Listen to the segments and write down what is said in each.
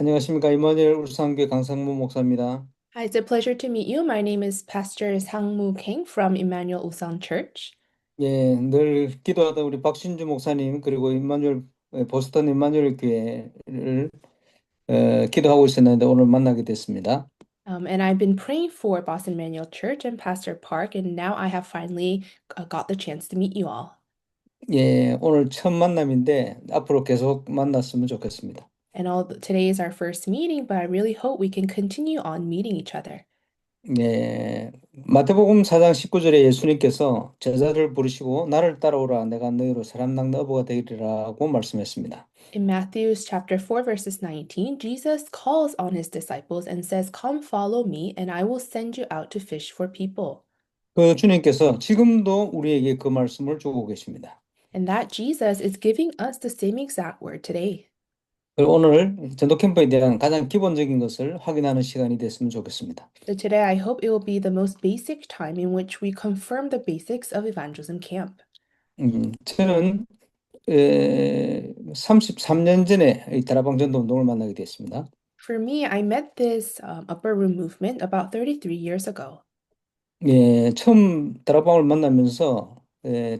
안녕하십니까. 이마누엘 울산교회 강상무 목사입니다. Hi, it's a pleasure to meet you. My name is Pastor Sang-moo Kang from Emmanuel Ulsan Church. 예, 늘 기도하다 우리 박신주 목사님 그리고 보스턴 임마누엘 교회를 기도하고 있었는데 오늘 만나게 됐습니다. And I've been praying for Boston Emmanuel Church and Pastor Park, and now I have finally got the chance to meet you all. 예, 오늘 처음 만남인데 앞으로 계속 만났으면 좋겠습니다. Today is our first meeting, but I really hope we can continue on meeting each other. 예, 마태복음 4장 19절에 예수님께서 제자를 부르시고 나를 따라오라 내가 너희로 사람 낚는 어부가 되리라고 말씀했습니다. In Matthew chapter 4, verses 19, Jesus calls on his disciples and says, "Come follow me, and I will send you out to fish for people." 그 주님께서 지금도 우리에게 그 말씀을 주고 계십니다. And that Jesus is giving us the same exact word today. 그리고 오늘 전도 캠프에 대한 가장 기본적인 것을 확인하는 시간이 됐으면 좋겠습니다. So today, I hope it will be the most basic time in which we confirm the basics of evangelism camp. 저는 33년 전에 이 다락방 전도 운동을 만나게 됐습니다. For me, I met this upper room movement about 33 years ago. 예, 처음 다락방을 만나면서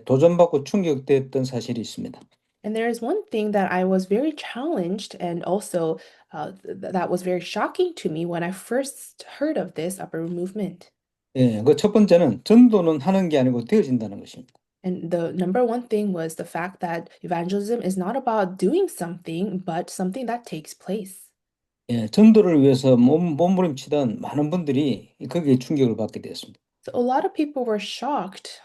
도전받고 충격되었던 사실이 있습니다. And there is one thing that I was very challenged and also that was very shocking to me when I first heard of this upper room movement. 예, 그 첫 번째는 전도는 하는 게 아니고 되어진다는 것입니다. And the number one thing was the fact that evangelism is not about doing something, but something that takes place. 예, 전도를 위해서 몸부림치던 많은 분들이 거기에 충격을 받게 되었습니다. So a lot of people were shocked,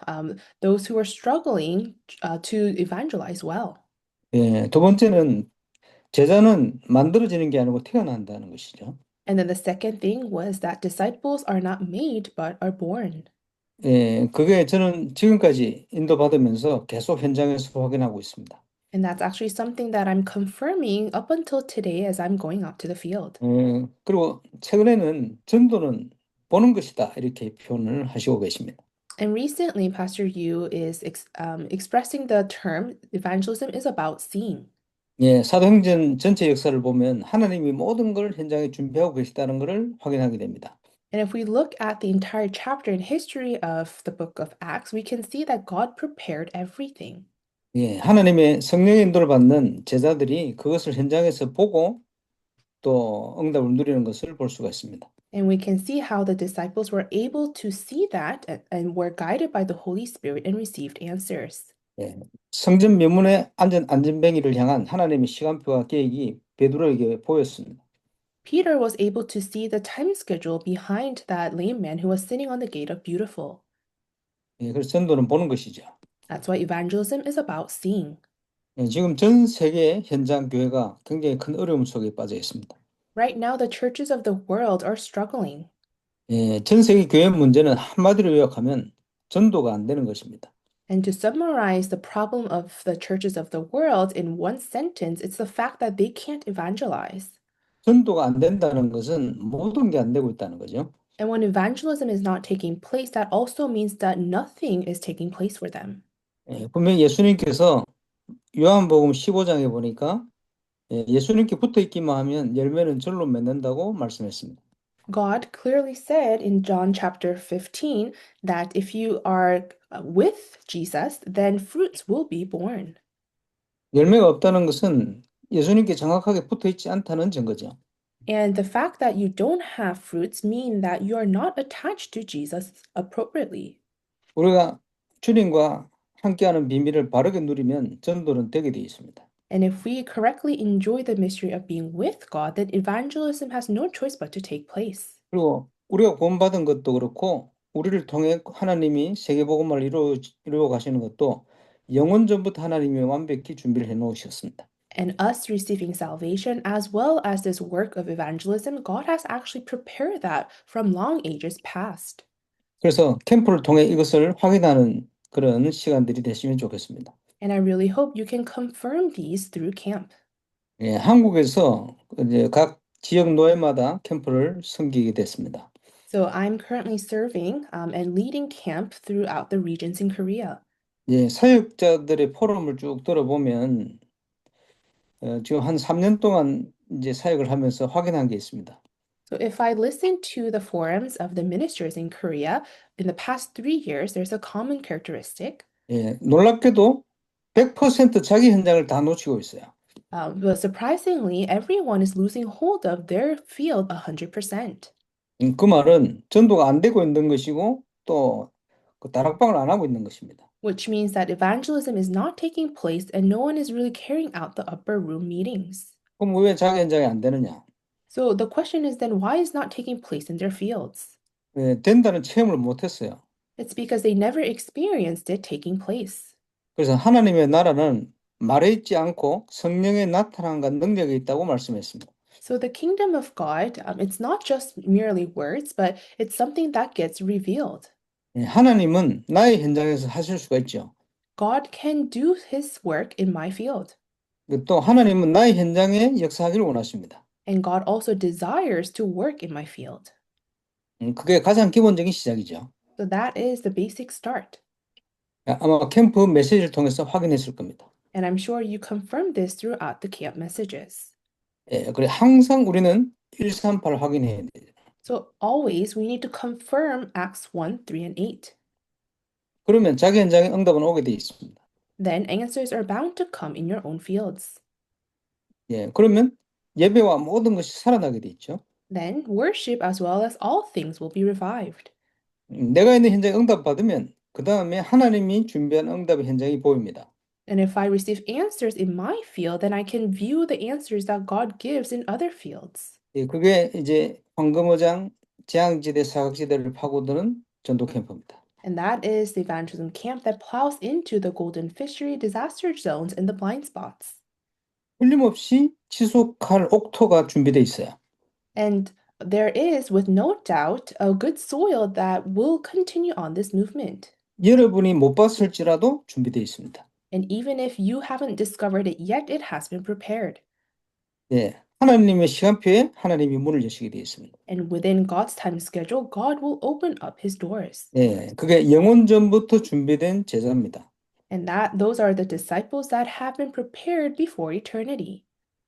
those who were struggling to evangelize well. 예, 두 번째는 제자는 만들어지는 게 아니고 태어난다는 것이죠. And then the second thing was that disciples are not made, but are born. 예, 그게 저는 지금까지 인도받으면서 계속 현장에서 확인하고 있습니다. And that's actually something that I'm confirming up until today as I'm going out to the field. 그리고 최근에는 전도는 보는 것이다 이렇게 표현을 하시고 계십니다. And recently, Pastor Yu is expressing the term evangelism is about seeing. 예, 사도행전 전체 역사를 보면 하나님이 모든 걸 현장에 준비하고 계시다는 것을 확인하게 됩니다. And if we look at the entire chapter and history of the book of Acts, we can see that God prepared everything. 예, 하나님의 성령의 인도를 받는 제자들이 그것을 현장에서 보고 또 응답을 누리는 것을 볼 수가 있습니다. And we can see how the disciples were able to see that and were guided by the Holy Spirit and received answers. 예, 성전 명문의 안전뱅이를 향한 하나님의 시간표와 계획이 베드로에게 보였습니다. Peter was able to see the time schedule behind that lame man who was sitting on the gate of Beautiful. 예, 그래서 전도는 보는 것이죠. That's why evangelism is about seeing. 예, 지금 전 세계 현장 교회가 굉장히 큰 어려움 속에 빠져 있습니다. Right now, the churches of the world are struggling. 예, 전 세계 교회 문제는 한마디로 요약하면 전도가 안 되는 것입니다. And to summarize the problem of the churches of the world in one sentence, it's the fact that they can't evangelize. 전도가 안 된다는 것은 모든 게 안 되고 있다는 거죠. And when evangelism is not taking place, that also means that nothing is taking place for them. 예, 분명히 예수님께서 요한복음 15장에 보니까 예수님께 붙어 있기만 하면 열매는 절로 맺는다고 말씀했습니다. God clearly said in John chapter 15 that if you are with Jesus, then fruits will be born. 열매가 없다는 것은 예수님께 정확하게 붙어 있지 않다는 증거죠. And the fact that you don't have fruits mean that you are not attached to Jesus appropriately. 우리가 주님과 함께하는 비밀을 바르게 누리면 전도는 되게 되어 있습니다. And if we correctly enjoy the mystery of being with God, then evangelism has no choice but to take place. 그리고 우리가 구원받은 것도 그렇고 우리를 통해 하나님이 세계복음을 이루어 가시는 것도 영원 전부터 하나님이 완벽히 준비를 해 놓으셨습니다. And us receiving salvation, as well as this work of evangelism, God has actually prepared that from long ages past. 그래서 캠프를 통해 이것을 확인하는 그런 시간들이 되시면 좋겠습니다. And I really hope you can confirm these through camp. 예, 한국에서 이제 각 지역 노예마다 캠프를 섬기게 됐습니다. So I'm currently serving and leading camp throughout the regions in Korea. 예, 사역자들의 포럼을 쭉 들어보면 지금 한 3년 동안 이제 사역을 하면서 확인한 게 있습니다. So if I listen to the forums of the ministers in Korea in the past 3 years, there's a common characteristic. 예, 놀랍게도 100% 자기 현장을 다 놓치고 있어요. But surprisingly, everyone is losing hold of their field 100%, 그 말은 전도가 안 되고 있는 것이고 또 그 다락방을 안 하고 있는 것입니다. which means that evangelism is not taking place and no one is really carrying out the upper room meetings. 그럼 왜 자기 현장이 안 되느냐? So the question is then why is not taking place in their fields? 예, 된다는 체험을 못 했어요. It's because they never experienced it taking place. 그래서 하나님의 나라는 말에 있지 않고 성령의 나타남과 능력이 있다고 말씀했습니다. So the kingdom of God, it's not just merely words, but it's something that gets revealed. 예, 하나님은 나의 현장에서 하실 수가 있죠. God can do his work in my field. 또 하나님은 나의 현장에 역사하기를 원하십니다. And God also desires to work in my field. 그게 가장 기본적인 시작이죠. So that is the basic start. 아마 캠프 메시지를 통해서 확인했을 겁니다. And I'm sure you confirmed this throughout the camp messages. 예, 그래 항상 우리는 138 확인해야 돼요. So always we need to confirm Acts 1, 3, and 8. 그러면 자기 현장에 응답은 오게 돼 있습니다. Then answers are bound to come in your own fields. 예, 그러면 예배와 모든 것이 살아나게 돼 있죠. Then worship as well as all things will be revived. 내가 있는 현장에 응답 받으면 그 다음에 하나님이 준비한 응답의 현장이 보입니다. And if I receive answers in my field, then I can view the answers that God gives in other fields. 예, 그게 이제 황금어장 재앙지대 사각지대를 파고드는 전도 캠프입니다. And that is the evangelism camp that plows into the golden fishery disaster zones and the blind spots. 틀림없이 지속할 옥토가 준비되어 있어요. And there is, with no doubt, a good soil that will continue on this movement. 여러분이 못 봤을지라도 준비되어 있습니다. And even if you haven't discovered it yet, it has been prepared. 예, 하나님의 시간표에 하나님이 문을 여시게 되어 있습니다. And within God's time schedule, God will open up his doors. 예, 그게 영원 전부터 준비된 제자입니다. And that those are the disciples that have been prepared before eternity.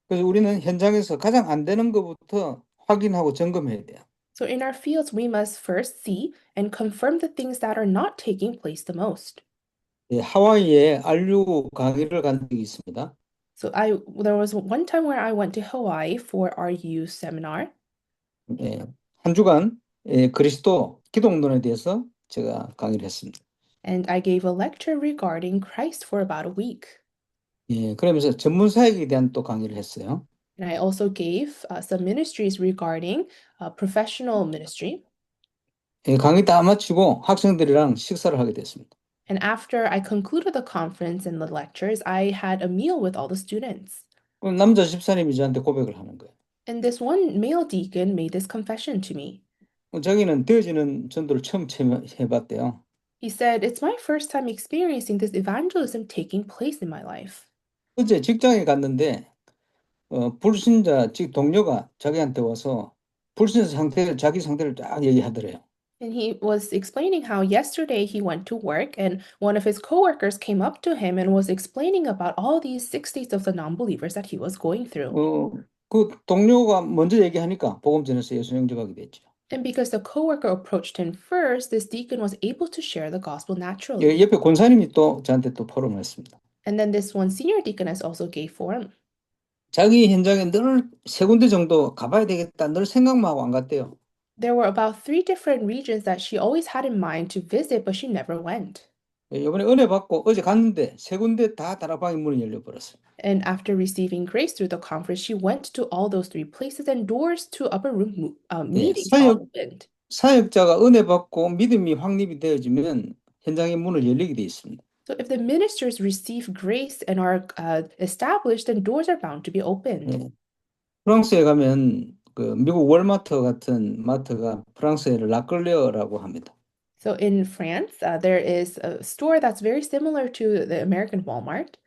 그래서 우리는 현장에서 가장 안 되는 것부터 확인하고 점검해야 돼요. So in our fields, we must first see and confirm the things that are not taking place the most. 예, 하와이에 RU 강의를 간 적이 있습니다. So there was one time where I went to Hawaii for our youth seminar, 예, 한 주간 그리스도 기독론에 대해서 제가 강의를 했습니다. and I gave a lecture regarding Christ for about a week. 예, 그러면서 전문 사역에 대한 또 강의를 했어요. And I also gave some ministries regarding professional ministry. 예, 강의 다 마치고 학생들이랑 식사를 하게 됐습니다. And after I concluded the conference and the lectures, I had a meal with all the students. 그럼 남자 집사님이 저한테 고백을 하는 거예요. And this one male deacon made this confession to me. 자기는 되어지는 전도를 처음 해봤대요. He said, "It's my first time experiencing this evangelism taking place in my life." 어제 직장에 갔는데 불신자 즉 동료가 자기한테 와서 불신자 상태를 자기 상태를 쫙 얘기하더래요. And he was explaining how yesterday he went to work and one of his coworkers came up to him and was explaining about all these 6 states of the non-believers that he was going through. 그 동료가 먼저 얘기하니까 복음 전해서 예수 영접하게 됐죠. And because the coworker approached him first, this deacon was able to share the gospel naturally. 옆에 권사님이 또 저한테 또 포럼을 했습니다. And then this one senior deaconess also gave for him. 자기 현장에 늘 세 군데 정도 가봐야 되겠다 늘 생각만 하고 안 갔대요. There were about 3 different regions that she always had in mind to visit, but she never went. 이번에 은혜 받고 어제 갔는데 세 군데 다 다락방의 문이 열려버렸어요. And after receiving grace through the conference, she went to all those 3 places and doors to upper room meetings all opened. 사역자가 은혜 받고 믿음이 확립이 되어지면 현장의 문을 열리게 돼 있습니다. So if the ministers receive grace and are established, then doors are bound to be opened. 프랑스에 가면 그 미국 월마트 같은 마트가 프랑스의 라클레어라고 합니다. So in France, there is a store that's very similar to the American Walmart.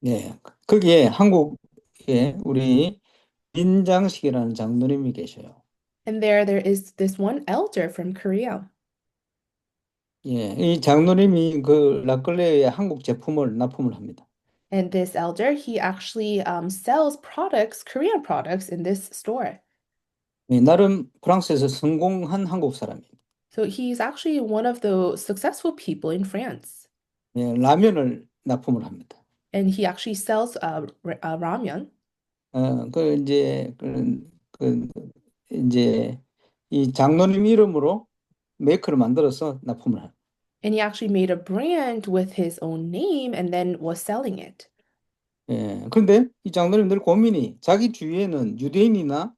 예, 거기에 한국에 우리 민장식이라는 장로님이 계셔요. And there is this one elder from Korea. 예, 이 장로님이 그 라클레어의 한국 제품을 납품을 합니다. And this elder, he actually sells products, Korean products in this store. 예, 나름 프랑스에서 성공한 한국 사람입니다. So he's actually one of the successful people in France. 예, 라면을 납품을 합니다. And he actually sells ramen. 그 이제 이 장로님 이름으로 메이커를 만들어서 납품을 합니다. And he actually made a brand with his own name and then was selling it. 예, 그런데 이 장로님 늘 고민이 자기 주위에는 유대인이나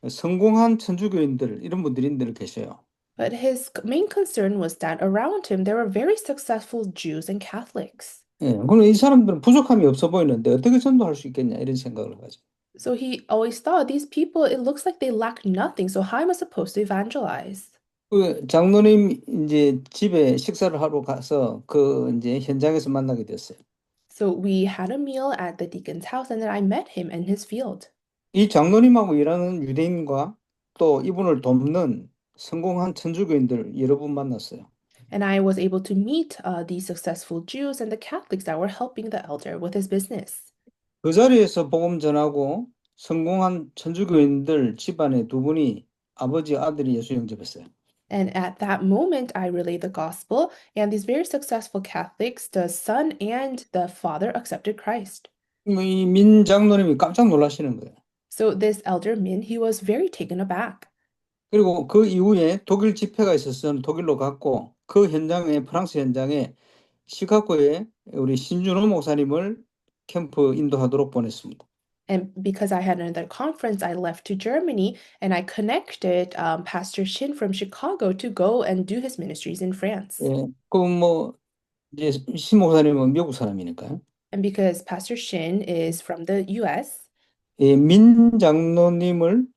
성공한 천주교인들 이런 분들이 늘 계셔요. But his main concern was that around him there were very successful Jews and Catholics. 예, 그럼 이 사람들은 부족함이 없어 보이는데 어떻게 전도할 수 있겠냐 이런 생각을 가지고. So he always thought these people, it looks like they lack nothing. So how am I supposed to evangelize? 그 장로님 이제 집에 식사를 하러 가서 그 이제 현장에서 만나게 됐어요. So we had a meal at the deacon's house and then I met him in his field. 이 장로님하고 일하는 유대인과 또 이분을 돕는 성공한 천주교인들 여러 분 만났어요. And I was able to meet the successful Jews and the Catholics that were helping the elder with his business. 그 자리에서 복음 전하고 성공한 천주교인들 집안에 두 분이 아버지 아들이 예수 영접했어요. And at that moment, I relayed the gospel, and these very successful Catholics, the son and the father, accepted Christ. 이 민 장로님이 깜짝 놀라시는 거예요. So this elder Min, he was very taken aback. 그리고 그 이후에 독일 집회가 있었으면 독일로 갔고 그 현장에 프랑스 현장에 시카고에 우리 신준호 목사님을 캠프 인도하도록 보냈습니다. And because I had another conference, I left to Germany and I connected Pastor Shin from Chicago to go and do his ministries in France. 예, 그뭐 이제 신 목사님은 미국 사람이니까요. And because Pastor Shin is from the US, 예, 민 장로님을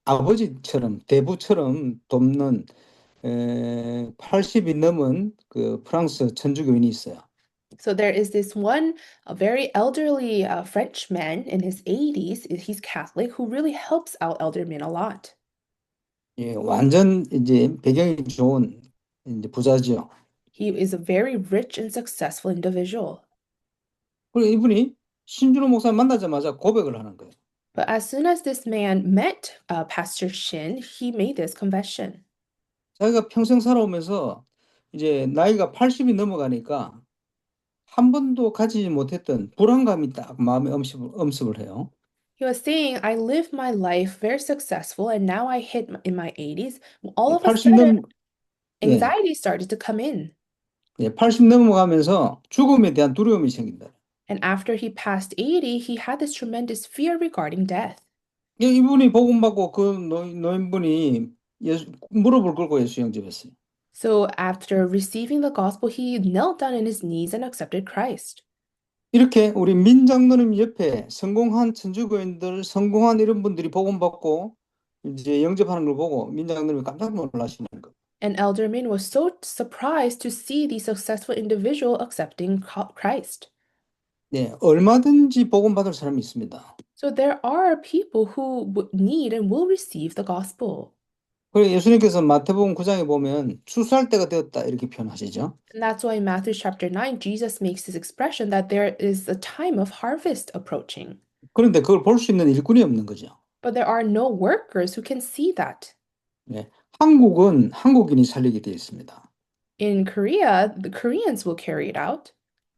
아버지처럼 대부처럼 돕는 80이 넘은 그 프랑스 천주교인이 있어요. so there is this one a very elderly French man in his 80s. He's Catholic who really helps out elder men a lot. 예, 완전 이제 배경이 좋은 이제 부자죠. He is a very rich and successful individual. 그리고 이분이 신준호 목사 만나자마자 고백을 하는 거예요. But as soon as this man met Pastor Shin, he made this confession. 자기가 평생 살아오면서 이제 나이가 80이 넘어가니까 한 번도 가지지 못했던 불안감이 딱 마음에 엄습을 해요. He was saying, I lived my life very successful, and now I hit in my 80s. All of a 80 sudden, 넘, 예, anxiety started to come in. 예, 80 넘어가면서 죽음에 대한 두려움이 생긴다. And after he passed 80, he had this tremendous fear regarding death. 예, 이분이 복음 받고 그 노인분이 무릎을 꿇고 예수 영접했어요. So after receiving the gospel, he knelt down on his knees and accepted Christ. 이렇게 우리 민 장로님 옆에 성공한 천주교인들, 성공한 이런 분들이 복음 받고 이제 영접하는 걸 보고 민 장로님이 깜짝 놀라시는 거예요. And Elder Min was so surprised to see the successful individual accepting Christ. 네, 얼마든지 복음 받을 사람이 있습니다. So there are people who need and will receive the gospel. 그리고 예수님께서 마태복음 9장에 보면 추수할 때가 되었다 이렇게 표현하시죠. And that's why in Matthew chapter 9, Jesus makes this expression that there is a time of harvest approaching. 그런데 그걸 볼 수 있는 일꾼이 없는 거죠. But there are no workers who can see that. 네, 한국은 한국인이 살리게 되어 있습니다. In Korea, the Koreans will carry it out.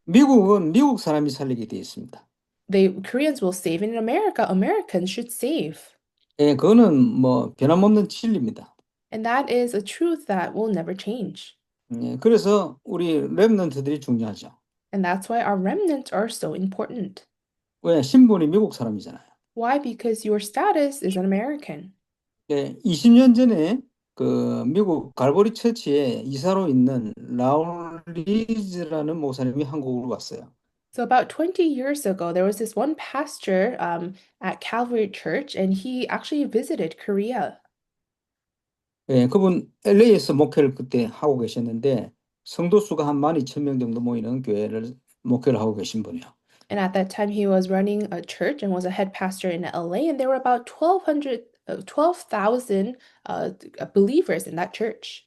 미국은 미국 사람이 살리게 되어 있습니다. The Koreans will save. And in America, Americans should save. 예, 그거는 뭐 변함없는 진리입니다. And that is a truth that will never change. 예, 그래서 우리 렘넌트들이 중요하죠. And that's why our remnants are so important. 왜? 신분이 미국 사람이잖아요. Why? Because your status is an American. 예, 20년 전에 그 미국 갈보리 처치에 이사로 있는 라울 리즈라는 목사님이 한국으로 왔어요. So about 20 years ago, there was this one pastor at Calvary Church, and he actually visited Korea. 예, 그분 LA에서 목회를 그때 하고 계셨는데 성도 수가 한 12,000명 정도 모이는 교회를 목회를 하고 계신 분이요. And at that time, he was running a church and was a head pastor in LA, and there were about 12,000 believers in that church.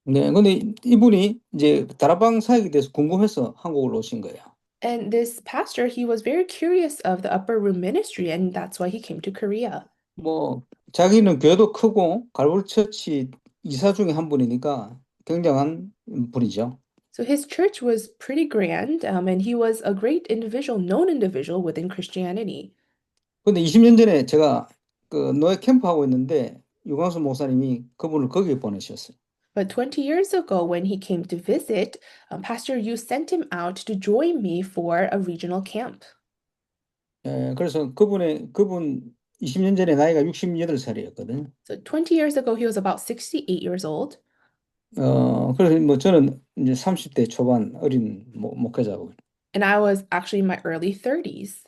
네, 근데 이분이 이제 다락방 사역에 대해서 궁금해서 한국으로 오신 거예요. And this pastor, he was very curious of the upper room ministry, and that's why he came to Korea. 뭐 자기는 교회도 크고 갈보리처치 이사 중에 한 분이니까 굉장한 분이죠. So his church was pretty grand, and he was a great individual, known individual within Christianity. 근데 20년 전에 제가 그 노예 캠프 하고 있는데 유광수 목사님이 그분을 거기에 보내셨어요. But 20 years ago, when he came to visit, Pastor Yu sent him out to join me for a regional camp. 그래서 그분 20년 전에 나이가 68살이었거든요. So 20 years ago, he was about 68 years old. 그래서 뭐 저는 이제 30대 초반 어린 목회자고. And I was actually in my early 30s.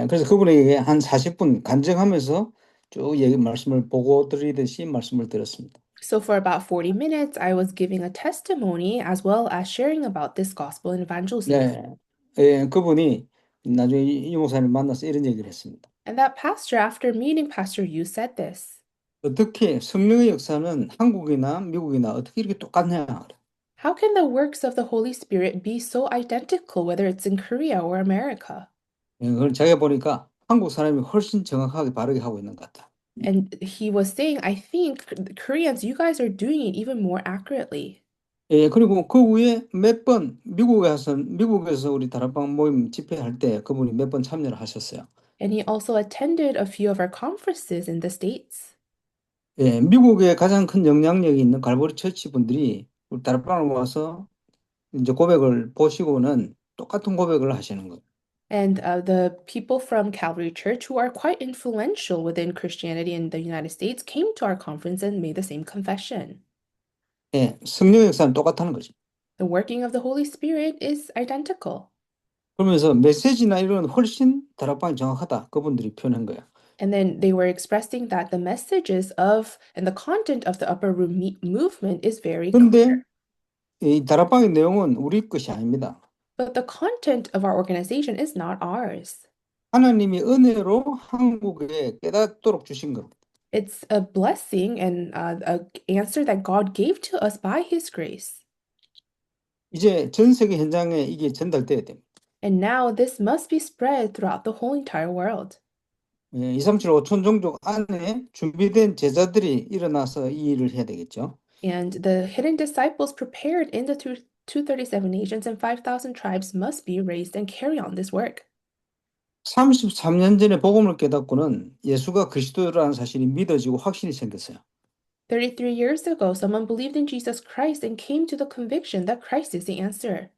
그래서 그분에게 한 40분 간증하면서 쭉 말씀을 보고 드리듯이 말씀을 드렸습니다. So for about 40 minutes, I was giving a testimony as well as sharing about this gospel and evangelism. 네, 그분이 나중에 이 목사님 만나서 이런 얘기를 했습니다. And that pastor, after meeting Pastor Yu, said this. 어떻게 성령의 역사는 한국이나 미국이나 어떻게 이렇게 똑같냐? How can the works of the Holy Spirit be so identical, whether it's in Korea or America? 그걸 자기가 보니까 한국 사람이 훨씬 정확하게 바르게 하고 있는 것 같다. And he was saying, I think Koreans, you guys are doing it even more accurately. 그리고 그 후에 몇 번 미국에서 우리 다락방 모임 집회할 때 그분이 몇 번 참여를 하셨어요. And he also attended a few of our conferences in the States. 미국에 가장 큰 영향력이 있는 갈보리 처치 분들이 우리 다락방을 와서 이제 고백을 보시고는 똑같은 고백을 하시는 거예요. And the people from Calvary Church, who are quite influential within Christianity in the United States, came to our conference and made the same confession. 성령의 역사는 똑같다는 거죠. The working of the Holy Spirit is identical. 그러면서 메시지나 이런 훨씬 다락방이 정확하다. 그분들이 표현한 거예요. And then they were expressing that the messages of and the content of the upper room movement is very 근데 clear. 이 다락방의 내용은 우리 것이 아닙니다. But the content of our organization is not ours. 하나님이 은혜로 한국에 깨닫도록 주신 겁니다. It's a blessing and an answer that God gave to us by His grace. 이제 전 세계 현장에 이게 전달돼야 됩니다. And now this must be spread throughout the whole entire world. 237 5천 종족 안에 준비된 제자들이 일어나서 이 일을 해야 되겠죠. And the hidden disciples prepared in the 237 nations and 5,000 tribes must be raised and carry on this work. 33년 전에 복음을 깨닫고는 예수가 그리스도라는 사실이 믿어지고 확신이 생겼어요. 33 years ago, someone believed in Jesus Christ and came to the conviction that Christ is the answer.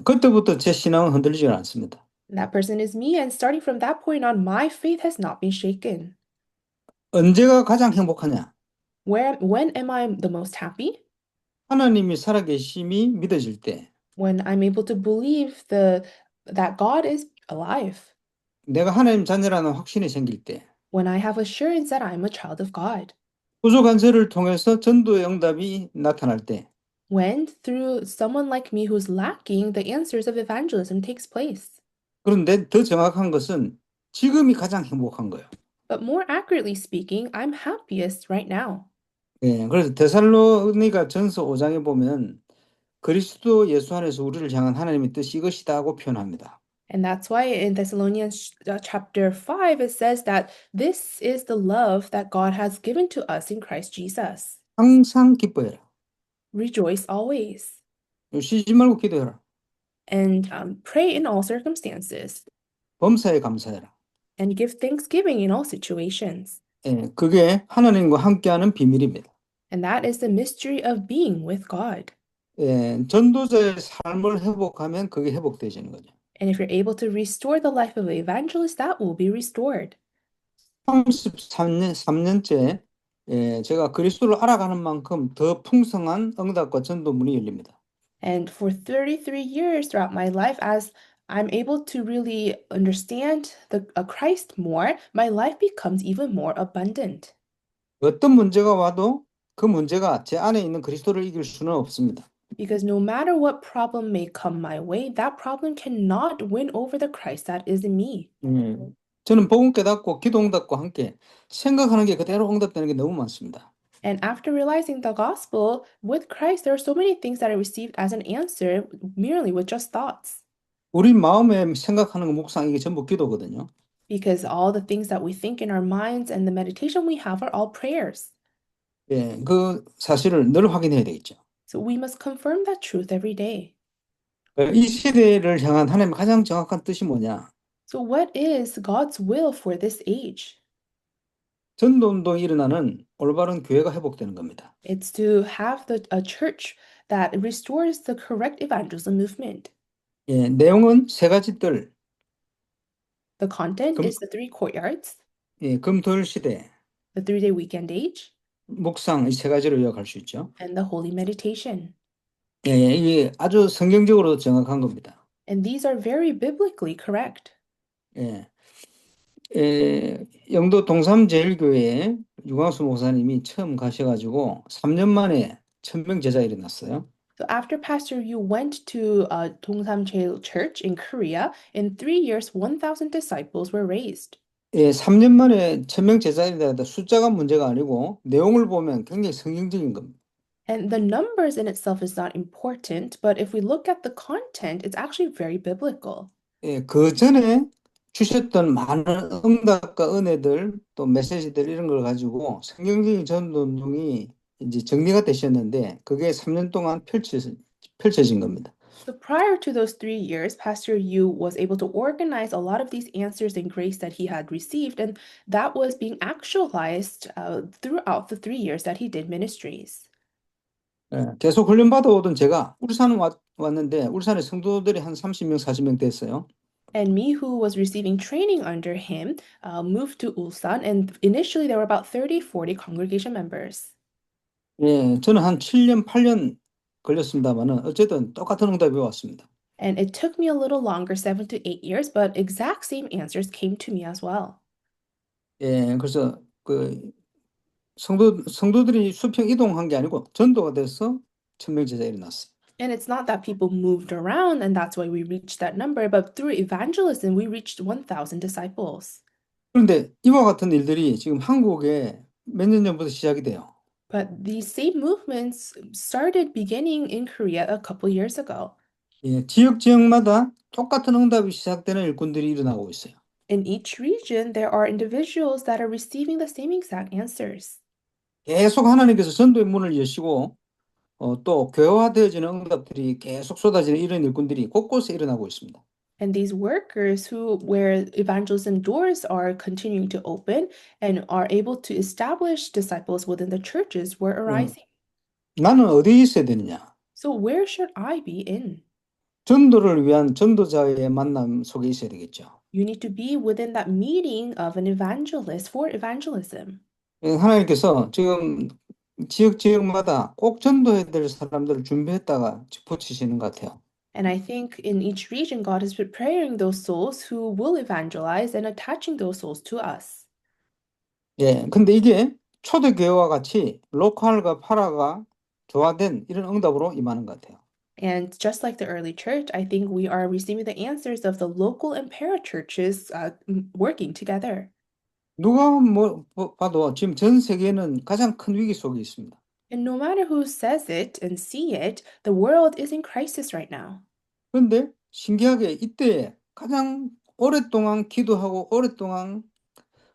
그때부터 제 신앙은 흔들리지 않습니다. That person is me, and starting from that point on, my faith has not been shaken. 언제가 가장 행복하냐? When am I the most happy? 하나님이 살아계심이 믿어질 때, When I'm able to believe that God is alive. 내가 하나님 자녀라는 확신이 생길 때, When I have assurance that I'm a child of God. 구조 간섭을 통해서 전도의 응답이 나타날 때, When through someone like me who's lacking, the answers of evangelism takes place. 그런데 더 정확한 것은 지금이 가장 행복한 거예요. But more accurately speaking, I'm happiest right now. 그래서 데살로니가 전서 5장에 보면 그리스도 예수 안에서 우리를 향한 하나님의 뜻이 이것이다고 표현합니다. And that's why in Thessalonians chapter 5, it says that this is the love that God has given to us in Christ Jesus. 항상 기뻐해라. Rejoice always. 쉬지 말고 기도해라. And pray in all circumstances. 범사에 감사해라. And give thanksgiving in all situations. 그게 하나님과 함께하는 비밀입니다. And that is the mystery of being with God. 전도자의 삶을 회복하면 그게 회복되지는 거죠. And if you're able to restore the life of an evangelist, that will be restored. 33년째 제가 그리스도를 알아가는 만큼 더 풍성한 응답과 전도문이 열립니다. And for 33 years throughout my life, as I'm able to really understand Christ more, my life becomes even more abundant. 어떤 문제가 와도 그 문제가 제 안에 있는 그리스도를 이길 수는 없습니다. Because no matter what problem may come my way, that problem cannot win over the Christ that is in me. 저는 복음 깨닫고 기도 응답과 함께 생각하는 게 그대로 응답되는 게 너무 많습니다. And after realizing the gospel, with Christ, there are so many things that I received as an answer merely with just thoughts. 우리 마음에 생각하는 거 묵상 이게 전부 기도거든요. because all the things that we think in our minds and the meditation we have are all prayers. 예, 그 사실을 늘 확인해야 되겠죠. So we must confirm that truth every day. 이 시대를 향한 하나님의 가장 정확한 뜻이 뭐냐? So, what is God's will for this age? 전도 운동이 일어나는 올바른 교회가 회복되는 겁니다. It's to have a church that restores the correct evangelism movement. 예, 내용은 세 가지 뜰, The content 금, is the three courtyards, 예, 금토일 시대, the 3-day weekend age, 묵상 이 세 가지로 요약할 수 있죠. and the holy meditation. 예, 이게 아주 성경적으로 정확한 겁니다. And these are very biblically correct. 예, 영도 동삼제일교회에 유광수 목사님이 처음 가셔가지고 3년 만에 1,000명 제자 일어났어요. So after Pastor Yu went to Dongsan Jail Church in Korea, in 3 years, 1,000 disciples were raised. 예, 3년 만에 1,000명 제자 일어났다. 숫자가 문제가 아니고 내용을 보면 굉장히 성경적인 겁니다. And the numbers in itself is not important, but if we look at the content, it's actually very biblical. 예, 그 전에 주셨던 많은 응답과 은혜들 또 메시지들 이런 걸 가지고 성경적인 전도 운동이 이제 정리가 되셨는데 그게 3년 동안 펼쳐진 겁니다. So prior to those 3 years, Pastor Yu was able to organize a lot of these answers and grace that he had received, and that was being actualized throughout the 3 years that he did ministries. 예, 계속 훈련 받아오던 제가 울산 왔는데 울산에 성도들이 한 30명, 40명 됐어요. And me, who was receiving training under him, moved to Ulsan, and initially there were about 30, 40 congregation members. 예, 저는 한 7년, 8년 걸렸습니다만은 어쨌든 똑같은 응답이 왔습니다. And it took me a little longer, 7 to 8 years, but exact same answers came to me as well. 예, 그래서 그 성도들이 수평 이동한 게 아니고 전도가 돼서 1,000명 제자 일어났어요. And it's not that people moved around and that's why we reached that number, but through evangelism, we reached 1,000 disciples. 그런데 이와 같은 일들이 지금 한국에 몇 년 전부터 시작이 돼요. But these same movements started beginning in Korea a couple years ago. 예, 지역마다 똑같은 응답이 시작되는 일꾼들이 일어나고 있어요. In each region, there are individuals that are receiving the same exact answers. 계속 하나님께서 전도의 문을 여시고 또 교화되어지는 응답들이 계속 쏟아지는 이런 일꾼들이 곳곳에 일어나고 있습니다. And these workers where evangelism doors are continuing to open and are able to establish disciples within the churches were arising. 나는 어디에 있어야 되느냐? So where should I be in? 전도를 위한 전도자의 만남 속에 있어야 되겠죠. You need to be within that meeting of an evangelist for evangelism. 하나님께서 지금 지역마다 꼭 전도해야 될 사람들을 준비했다가 붙이시는 것 같아요. And I think in each region, God is preparing those souls who will evangelize and attaching those souls to us. 예, 근데 이게 초대교회와 같이 로컬과 파라가 조화된 이런 응답으로 임하는 것 같아요. And just like the early church, I think we are receiving the answers of the local and parachurches working together. 누가 봐도 지금 전 세계는 가장 큰 위기 속에 있습니다. And no matter who says it and see it, the world is in crisis right now. 그런데 신기하게 이때 가장 오랫동안 기도하고 오랫동안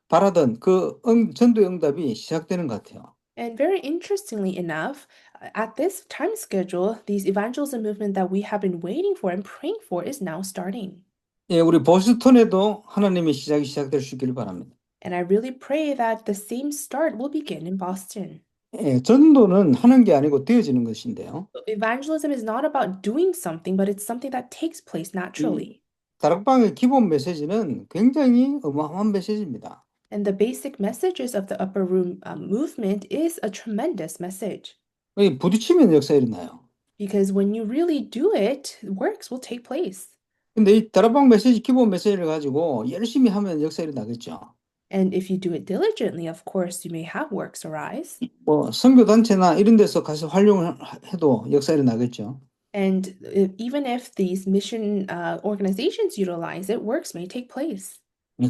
바라던 그 전도의 응답이 시작되는 것 같아요. And very interestingly enough, at this time schedule, these evangelism movement that we have been waiting for and praying for is now starting. 예, 우리 보스턴에도 하나님의 시작이 시작될 수 있기를 바랍니다. And I really pray that the same start will begin in Boston. 예, 전도는 하는 게 아니고 되어지는 것인데요. Evangelism is not about doing something, but it's something that takes place naturally. 다락방의 기본 메시지는 굉장히 어마어마한 메시지입니다. And the basic messages of the upper room movement is a tremendous message. 부딪히면 역사 일어나요. Because when you really do it, works will take place. 근데 이 다락방 메시지 기본 메시지를 가지고 열심히 하면 역사 일어나겠죠. And if you do it diligently, of course, you may have works arise. 뭐 선교단체나 이런 데서 가서 활용을 해도 역사 일어나겠죠. And even if these mission organizations utilize it, works may take place.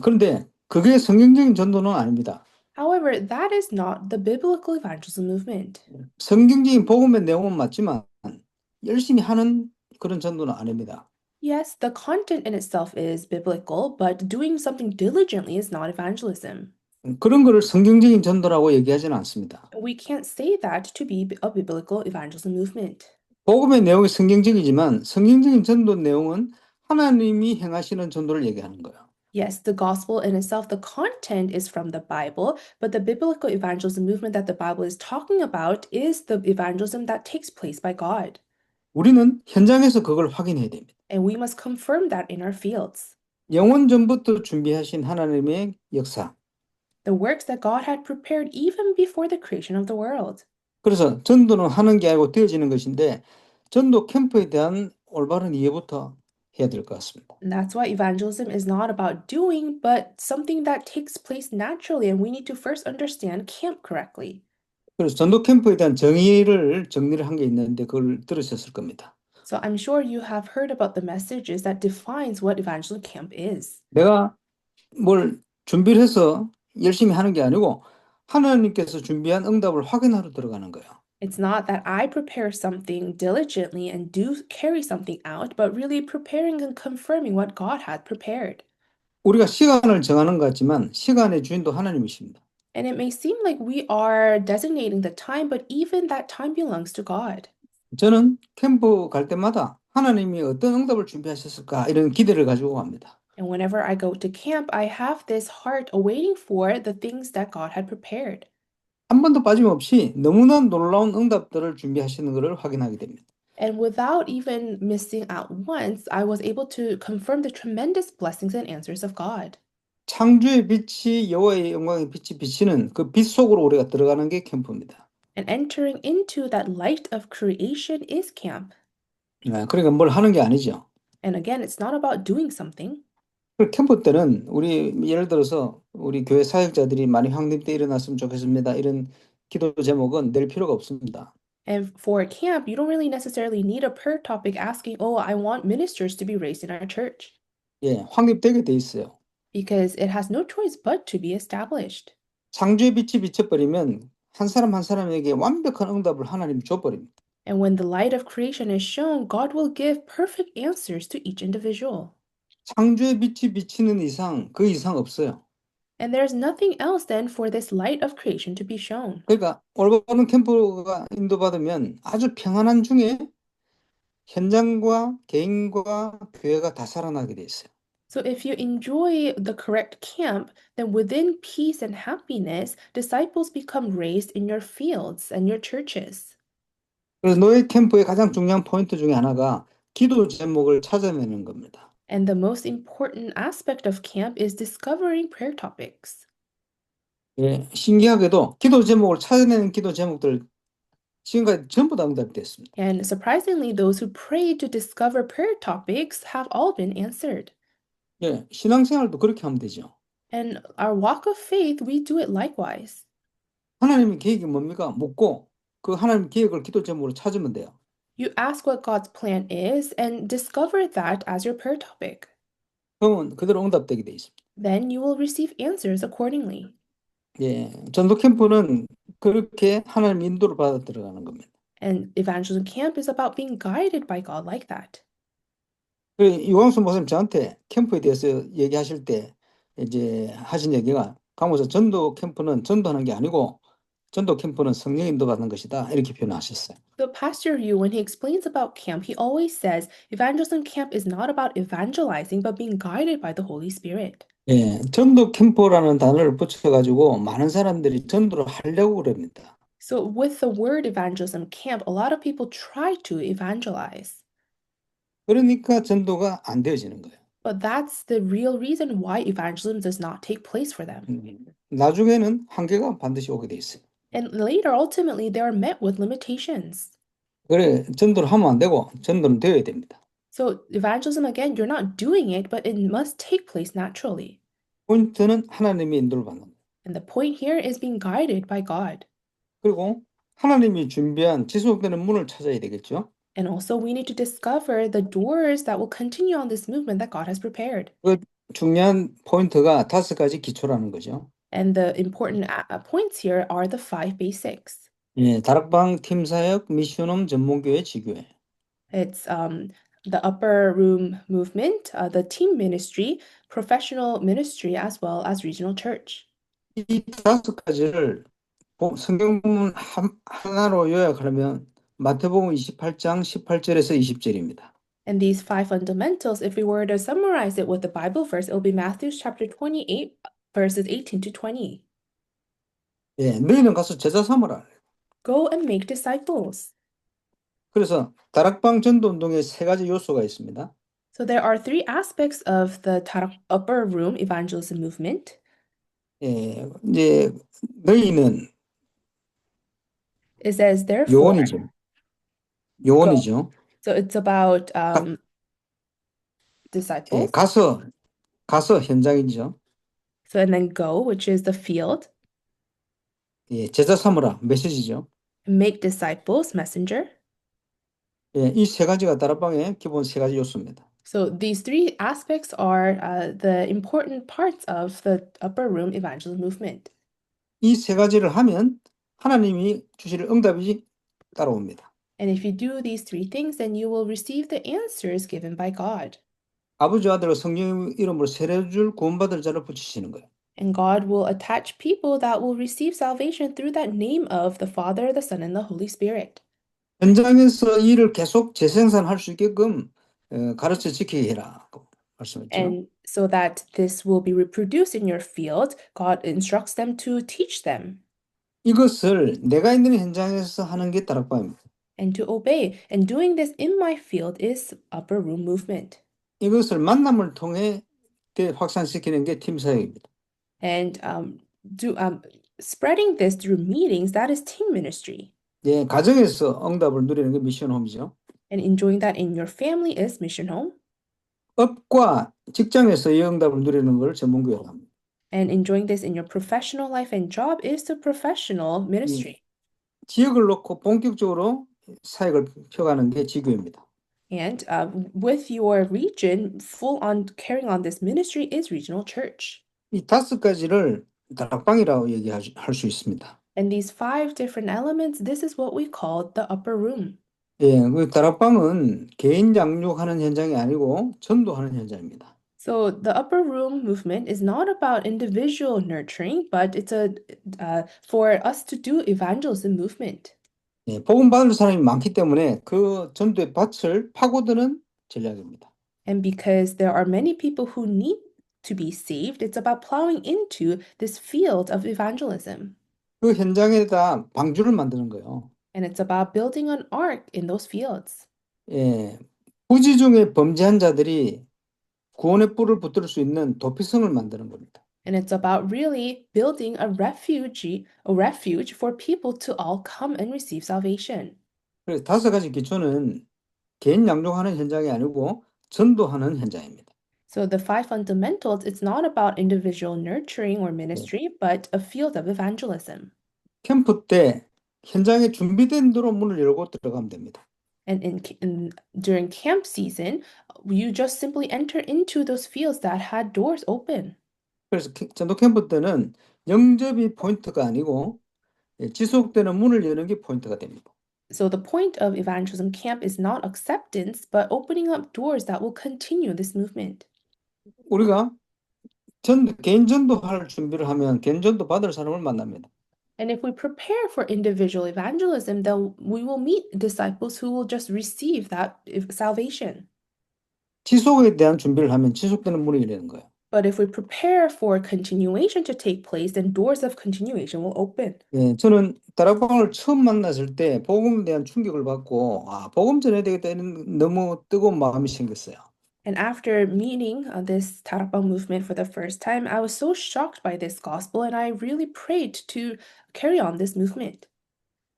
그런데 그게 성경적인 전도는 아닙니다. However, that is not the biblical evangelism movement. 성경적인 복음의 내용은 맞지만 열심히 하는 그런 전도는 아닙니다. Yes, the content in itself is biblical, but doing something diligently is not evangelism. 그런 거를 성경적인 전도라고 얘기하지는 않습니다. We can't say that to be a biblical evangelism movement. 복음의 내용이 성경적이지만 성경적인 전도 내용은 하나님이 행하시는 전도를 얘기하는 거예요. Yes, the gospel in itself, the content is from the Bible, but the biblical evangelism movement that the Bible is talking about is the evangelism that takes place by God. 우리는 현장에서 그걸 확인해야 됩니다. And we must confirm that in our fields. 영원 전부터 준비하신 하나님의 역사. The works that God had prepared even before the creation of the world. 그래서 전도는 하는 게 아니고 되어지는 것인데 전도 캠프에 대한 올바른 이해부터 해야 될 것 같습니다. And that's why evangelism is not about doing, but something that takes place naturally. And we need to first understand camp correctly. 그래서 전도 캠프에 대한 정리를 한 게 있는데 그걸 들으셨을 겁니다. So I'm sure you have heard about the messages that defines what evangelism camp is. 내가 뭘 준비를 해서 열심히 하는 게 아니고 하나님께서 준비한 응답을 확인하러 들어가는 거예요. It's not that I prepare something diligently and do carry something out, but really preparing and confirming what God had prepared. 우리가 시간을 정하는 것 같지만 시간의 주인도 하나님이십니다. And it may seem like we are designating the time, but even that time belongs to God. 저는 캠프 갈 때마다 하나님이 어떤 응답을 준비하셨을까 이런 기대를 가지고 갑니다. And whenever I go to camp, I have this heart awaiting for the things that God had prepared. 한 번도 빠짐없이 너무나 놀라운 응답들을 준비하시는 것을 확인하게 됩니다. And without even missing out once, I was able to confirm the tremendous blessings and answers of God. 창조의 빛이 여호와의 영광의 빛이 비치는 그 빛 속으로 우리가 들어가는 게 캠프입니다. And entering into that light of creation is camp. 그러니까 뭘 하는 게 아니죠. And again, it's not about doing something. 그 캠프 때는 우리 예를 들어서 우리 교회 사역자들이 많이 확립돼 일어났으면 좋겠습니다. 이런 기도 제목은 낼 필요가 없습니다. And for camp, you don't really necessarily need a prayer topic asking, oh, I want ministers to be raised in our church. 예, 확립되게 돼 있어요. Because it has no choice but to be established. 창조의 빛이 비쳐버리면 한 사람 한 사람에게 완벽한 응답을 하나님이 줘버립니다. And when the light of creation is shown, God will give perfect answers to each individual. 창조의 빛이 비치는 이상 그 이상 없어요. And there's nothing else then for this light of creation to be shown. 그러니까 올바른 캠프가 인도받으면 아주 평안한 중에 현장과 개인과 교회가 다 살아나게 돼 있어요. So if you enjoy the correct camp, then within peace and happiness, disciples become raised in your fields and your churches. 그래서 노예 캠프의 가장 중요한 포인트 중에 하나가 기도 제목을 찾아내는 겁니다. And the most important aspect of camp is discovering prayer topics. 예, 신기하게도 기도 제목을 찾아내는 기도 제목들 지금까지 전부 다 응답이 됐습니다. And surprisingly, those who prayed to discover prayer topics have all been answered. 예, 신앙생활도 그렇게 하면 되죠. And our walk of faith, we do it likewise. 하나님의 계획이 뭡니까? 묻고 그 하나님 계획을 기도 제목으로 찾으면 돼요. You ask what God's plan is and discover that as your prayer topic. 그러면 그대로 응답되게 돼 있습니다. Then you will receive answers accordingly. 예, 전도 캠프는 그렇게 하나님 인도를 받아 들어가는 겁니다. And evangelism camp is about being guided by God like that. 그 유광수 목사님 저한테 캠프에 대해서 얘기하실 때 이제 하신 얘기가 강호사 전도 캠프는 전도하는 게 아니고 전도 캠프는 성령 인도 받는 것이다 이렇게 표현하셨어요. The pastor Yu, when he explains about camp, he always says evangelism camp is not about evangelizing, but being guided by the Holy Spirit. 예, 전도 캠프라는 단어를 붙여가지고 많은 사람들이 전도를 하려고 그럽니다. So with the word evangelism camp, a lot of people try to evangelize. 그러니까 전도가 안 되어지는 거예요. But that's the real reason why evangelism does not take place for them. 나중에는 한계가 반드시 오게 돼 있어요. And later, ultimately, they are met with limitations. 그래, 전도를 하면 안 되고 전도는 되어야 됩니다. So evangelism, again, you're not doing it, but it must take place naturally. 포인트는 하나님의 인도를 받는 거예요. And the point here is being guided by God. 그리고 하나님이 준비한 지속되는 문을 찾아야 되겠죠. And also, we need to discover the doors that will continue on this movement that God has prepared. 그 중요한 포인트가 5가지 기초라는 거죠. And the important points here are the 5 basics. 예, 다락방 팀사역 미션홈 전문교회 지교회. It's the upper room movement, the team ministry, professional ministry, as well as regional church. 이 다섯 가지를 성경 본문 하나로 요약하려면 마태복음 28장 18절에서 20절입니다. And these five fundamentals, if we were to summarize it with the Bible verse, it will be Matthew chapter 28, verses 18 to 20. 예, 너희는 가서 제자 삼으라. Go and make disciples. 그래서 다락방 전도 운동에 세 가지 요소가 있습니다. So there are three aspects of the upper room evangelism movement. 예, 이제 너희는 It says, therefore, 요원이죠. go. 요원이죠. So it's about 가, 예, disciples. 가서 현장이죠. So and then go, which is the field. 예, 제자 삼으라 메시지죠. Make disciples, messenger. 예, 이 세 가지가 다락방의 기본 세 가지 요소입니다. So these three aspects are the important parts of the upper room evangelism movement. 이 세 가지를 하면 하나님이 주실 응답이 따라옵니다. And if you do these three things, then you will receive the answers given by God. 아버지 아들과 성령 이름으로 세례줄 구원받을 자를 붙이시는 거예요. And God will attach people that will receive salvation through that name of the Father, the Son, and the Holy Spirit. 현장에서 이 일을 계속 재생산할 수 있게끔 가르쳐 지키게 해라고 말씀했죠. And so that this will be reproduced in your field, God instructs them to teach them 이것을 내가 있는 현장에서 하는 게 다락방입니다. and to obey. And doing this in my field is upper room movement. 이것을 만남을 통해 확산시키는 게 팀 사역입니다. And spreading this through meetings, that is team ministry. 예, 가정에서 응답을 누리는 게 미션홈이죠. And enjoying that in your family is mission home. 업과 직장에서 이 응답을 누리는 걸 전문교회라고 합니다. And enjoying this in your professional life and job is the professional ministry. 지역을 놓고 본격적으로 사역을 펴가는 게 지교입니다. And with your region, full on carrying on this ministry is regional church. 이 다섯 가지를 다락방이라고 얘기할 수 있습니다. And these five different elements, this is what we call the upper room. 예, 그 다락방은 개인 양육하는 현장이 아니고 전도하는 현장입니다. So the upper room movement is not about individual nurturing, but it's for us to do evangelism movement. 예, 복음 받을 사람이 많기 때문에 그 전도의 밭을 파고드는 전략입니다. And because there are many people who need to be saved, it's about plowing into this field of evangelism. 그 현장에다 방주를 만드는 거예요. And it's about building an ark in those fields. 예, 부지 중에 범죄한 자들이 구원의 뿔을 붙들 수 있는 도피성을 만드는 겁니다. And it's about really building a refuge for people to all come and receive salvation. 그래서 다섯 가지 기초는 개인 양육하는 현장이 아니고 전도하는 현장입니다. So the five fundamentals, it's not about individual nurturing or ministry, but a field of evangelism. 캠프 때 현장에 준비된 대로 문을 열고 들어가면 됩니다. And during camp season, you just simply enter into those fields that had doors open. 그래서 전도 캠프 때는 영접이 포인트가 아니고 지속되는 문을 여는 게 포인트가 됩니다. So the point of evangelism camp is not acceptance, but opening up doors that will continue this movement. 우리가 개인 전도할 준비를 하면 개인 전도 받을 사람을 만납니다. And if we prepare for individual evangelism, then we will meet disciples who will just receive that salvation. 지속에 대한 준비를 하면 지속되는 문이 열리는 거예요. But if we prepare for continuation to take place, then doors of continuation will open. 예, 저는 다락방을 처음 만났을 때 복음에 대한 충격을 받고 복음 전해야 되겠다 이런 너무 뜨거운 마음이 생겼어요. And after meeting this Tarapang movement for the first time, I was so shocked by this gospel, and I really prayed to carry on this movement.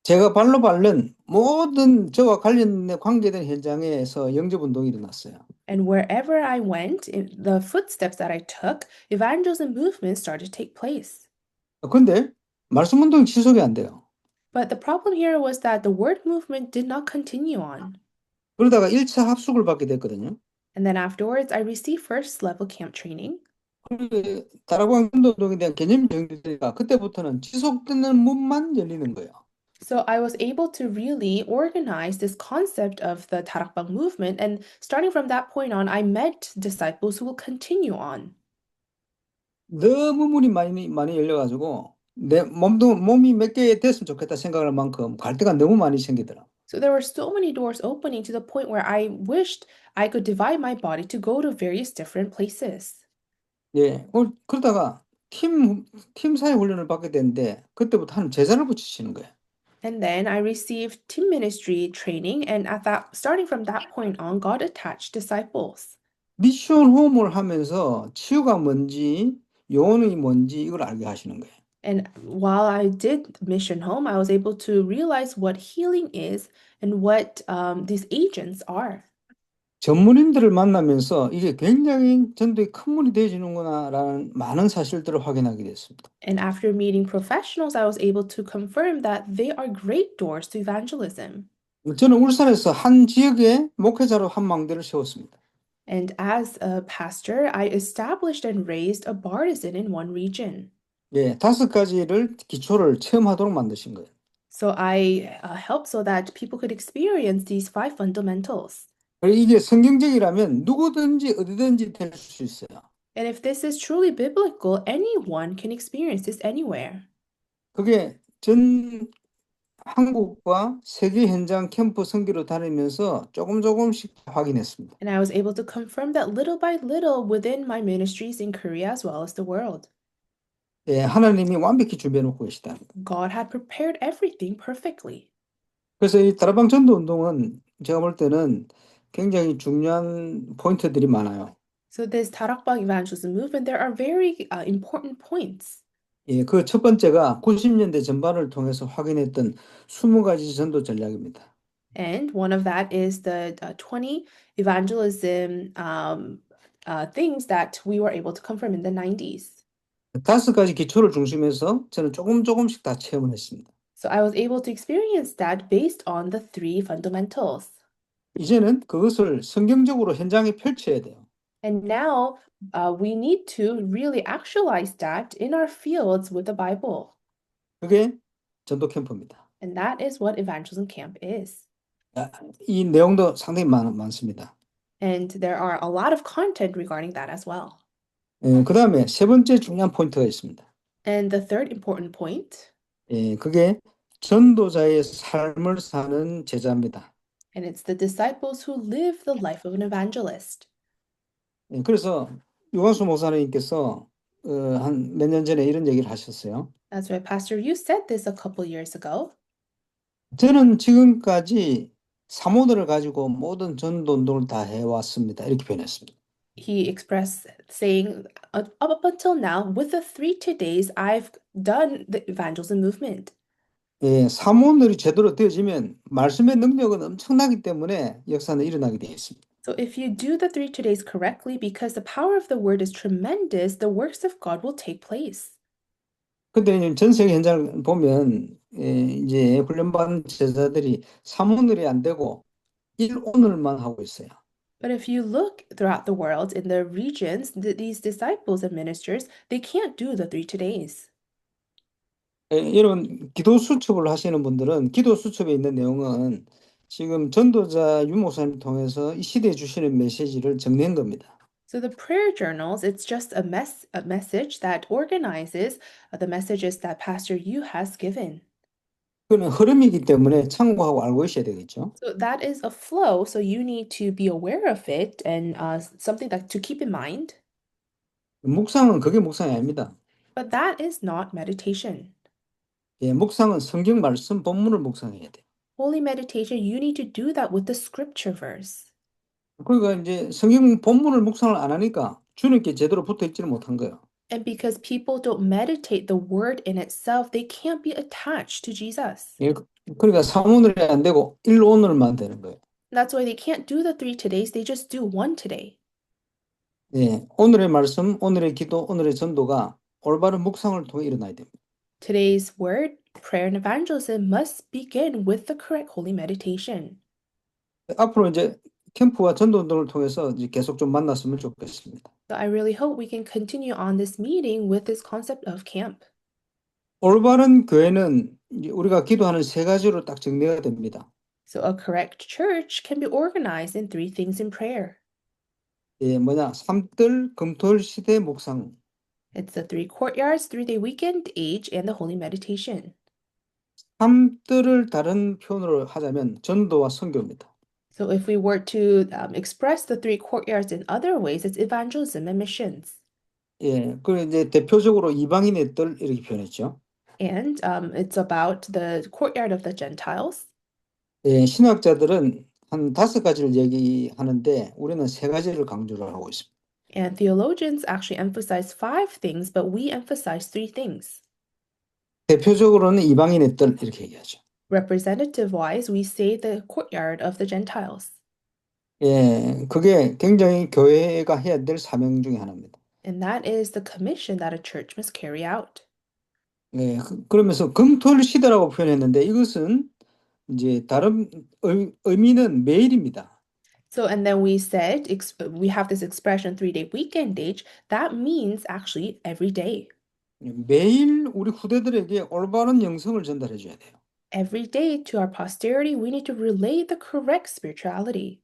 제가 발로 밟는 모든 저와 관계된 현장에서 영접운동이 일어났어요. And wherever I went, in the footsteps that I took, evangelism movement started to take place. 근데 말씀 운동이 지속이 안 돼요. But the problem here was that the word movement did not continue on. 그러다가 1차 합숙을 받게 됐거든요. And then afterwards, I received first level camp training. 다락방 운동에 대한 개념이 정리되니까 그때부터는 지속되는 문만 열리는 거예요. So I was able to really organize this concept of the Tarakbang movement, and starting from that point on, I met disciples who will continue on. 너무 문이 많이 열려가지고 몸이 몇 개 됐으면 좋겠다 생각할 만큼 갈 데가 너무 많이 생기더라. So there were so many doors opening to the point where I wished I could divide my body to go to various different places. 예, 그러다가 팀 사회 훈련을 받게 됐는데 그때부터 하나님 제자를 붙이시는 거예요. And then I received team ministry training, and starting from that point on, God attached disciples. 미션 홈을 하면서 치유가 뭔지, 요원이 뭔지 이걸 알게 하시는 거예요. And while I did Mission Home, I was able to realize what healing is and what these agents are. 전문인들을 만나면서 이게 굉장히 전도에 큰 문이 되어지는구나라는 많은 사실들을 확인하게 됐습니다. And after meeting professionals, I was able to confirm that they are great doors to evangelism. 저는 울산에서 한 지역에 목회자로 한 망대를 세웠습니다. And as a pastor, I established and raised a bartizan in one region. 예, 5가지를 기초를 체험하도록 만드신 거예요. So I helped so that people could experience these five fundamentals. 그리고 이게 성경적이라면 누구든지 어디든지 될 수 있어요. And if this is truly biblical, anyone can experience this anywhere. 그게 전 한국과 세계 현장 캠프 선교로 다니면서 조금씩 확인했습니다. And I was able to confirm that little by little within my ministries in Korea as well as the world. 예, 하나님이 완벽히 준비해 놓고 계시다. God had prepared everything perfectly. 그래서 이 다락방 전도 운동은 제가 볼 때는 굉장히 중요한 포인트들이 많아요. So this Tarakbang evangelism movement, there are very important points. 예, 그 첫 번째가 90년대 전반을 통해서 확인했던 20가지 전도 전략입니다. And one of that is the 20 evangelism things that we were able to confirm in the 90s. 5가지 기초를 중심해서 저는 조금씩 다 체험을 했습니다. So I was able to experience that based on the three fundamentals. 이제는 그것을 성경적으로 현장에 펼쳐야 돼요. And now we need to really actualize that in our fields with the Bible. 그게 전도 캠프입니다. And that is what evangelism camp is. 이 내용도 상당히 많습니다. And there are a lot of content regarding that as well. 그 다음에 세 번째 중요한 포인트가 있습니다. And the third important point, 그게 전도자의 삶을 사는 제자입니다. and it's the disciples who live the life of an evangelist. 그래서 유광수 목사님께서 한 몇 년 전에 이런 얘기를 하셨어요. That's why, Pastor, you said this a couple years ago. 저는 지금까지 사모들을 가지고 모든 전도 운동을 다 해왔습니다. 이렇게 표현했습니다. He expressed saying, up until now, with the 3 Todays, I've done the evangelism movement. 사모들이 제대로 되어지면 말씀의 능력은 엄청나기 때문에 역사는 일어나게 되어 있습니다. So if you do the 3 Todays correctly, because the power of the word is tremendous, the works of God will take place. 근데 전 세계 현장을 보면 이제 훈련받은 제자들이 사모들이 안 되고 일오늘만 하고 있어요. But if you look throughout the world in the regions, these disciples and ministers, they can't do the 3 Todays. 여러분 기도 수첩을 하시는 분들은 기도 수첩에 있는 내용은 지금 전도자 유 목사님 통해서 이 시대에 주시는 메시지를 정리한 겁니다. So the prayer journals, it's just a message that organizes the messages that Pastor Yu has given. 그는 흐름이기 때문에 참고하고 알고 있어야 되겠죠. So that is a flow, so you need to be aware of it and something that to keep in mind. 묵상은 그게 묵상이 아닙니다. But that is not meditation. 묵상은 성경 말씀 본문을 묵상해야 돼요. Holy meditation, you need to do that with the scripture verse. 그러니까 이제 성경 본문을 묵상을 안 하니까 주님께 제대로 붙어 있지를 못한 거예요. And because people don't meditate the word in itself, they can't be attached to Jesus. 그러니까 사모늘이 안 되고 일오늘만 되는 거예요. That's why they can't do the 3 Todays, they just do 1 Today. 오늘의 말씀, 오늘의 기도, 오늘의 전도가 올바른 묵상을 통해 일어나야 됩니다. Today's word, prayer, and evangelism must begin with the correct holy meditation. 앞으로 이제 캠프와 전도 운동을 통해서 이제 계속 좀 만났으면 좋겠습니다. So I really hope we can continue on this meeting with this concept of camp. 올바른 교회는 이제 우리가 기도하는 세 가지로 딱 정리가 됩니다. So a correct church can be organized in three things in prayer. 예, 뭐냐? 삼뜰, 금토일, 시대, 묵상. It's the three courtyards, 3-day weekend, age, and the holy meditation. 삼뜰을 다른 표현으로 하자면 전도와 선교입니다. So if we were to express the three courtyards in other ways, it's evangelism and missions. 예, 그 이제 대표적으로 이방인의 뜰 이렇게 표현했죠. And it's about the courtyard of the Gentiles. 예, 신학자들은 한 다섯 가지를 얘기하는데 우리는 세 가지를 강조를 하고 있습니다. And theologians actually emphasize five things, but we emphasize three things. 대표적으로는 이방인의 뜰 이렇게 얘기하죠. Representative wise, we say the courtyard of the Gentiles. 예, 그게 굉장히 교회가 해야 될 사명 중에 하나입니다. And that is the commission that a church must carry out. 예, 그러면서 금토일 시대라고 표현했는데 이것은 이제 다른 의미는 매일입니다. So, and then we said, we have this expression 3-day weekend age. That means actually every day. 매일 우리 후대들에게 올바른 영성을 전달해 줘야 돼요. Every day to our posterity, we need to relay the correct spirituality.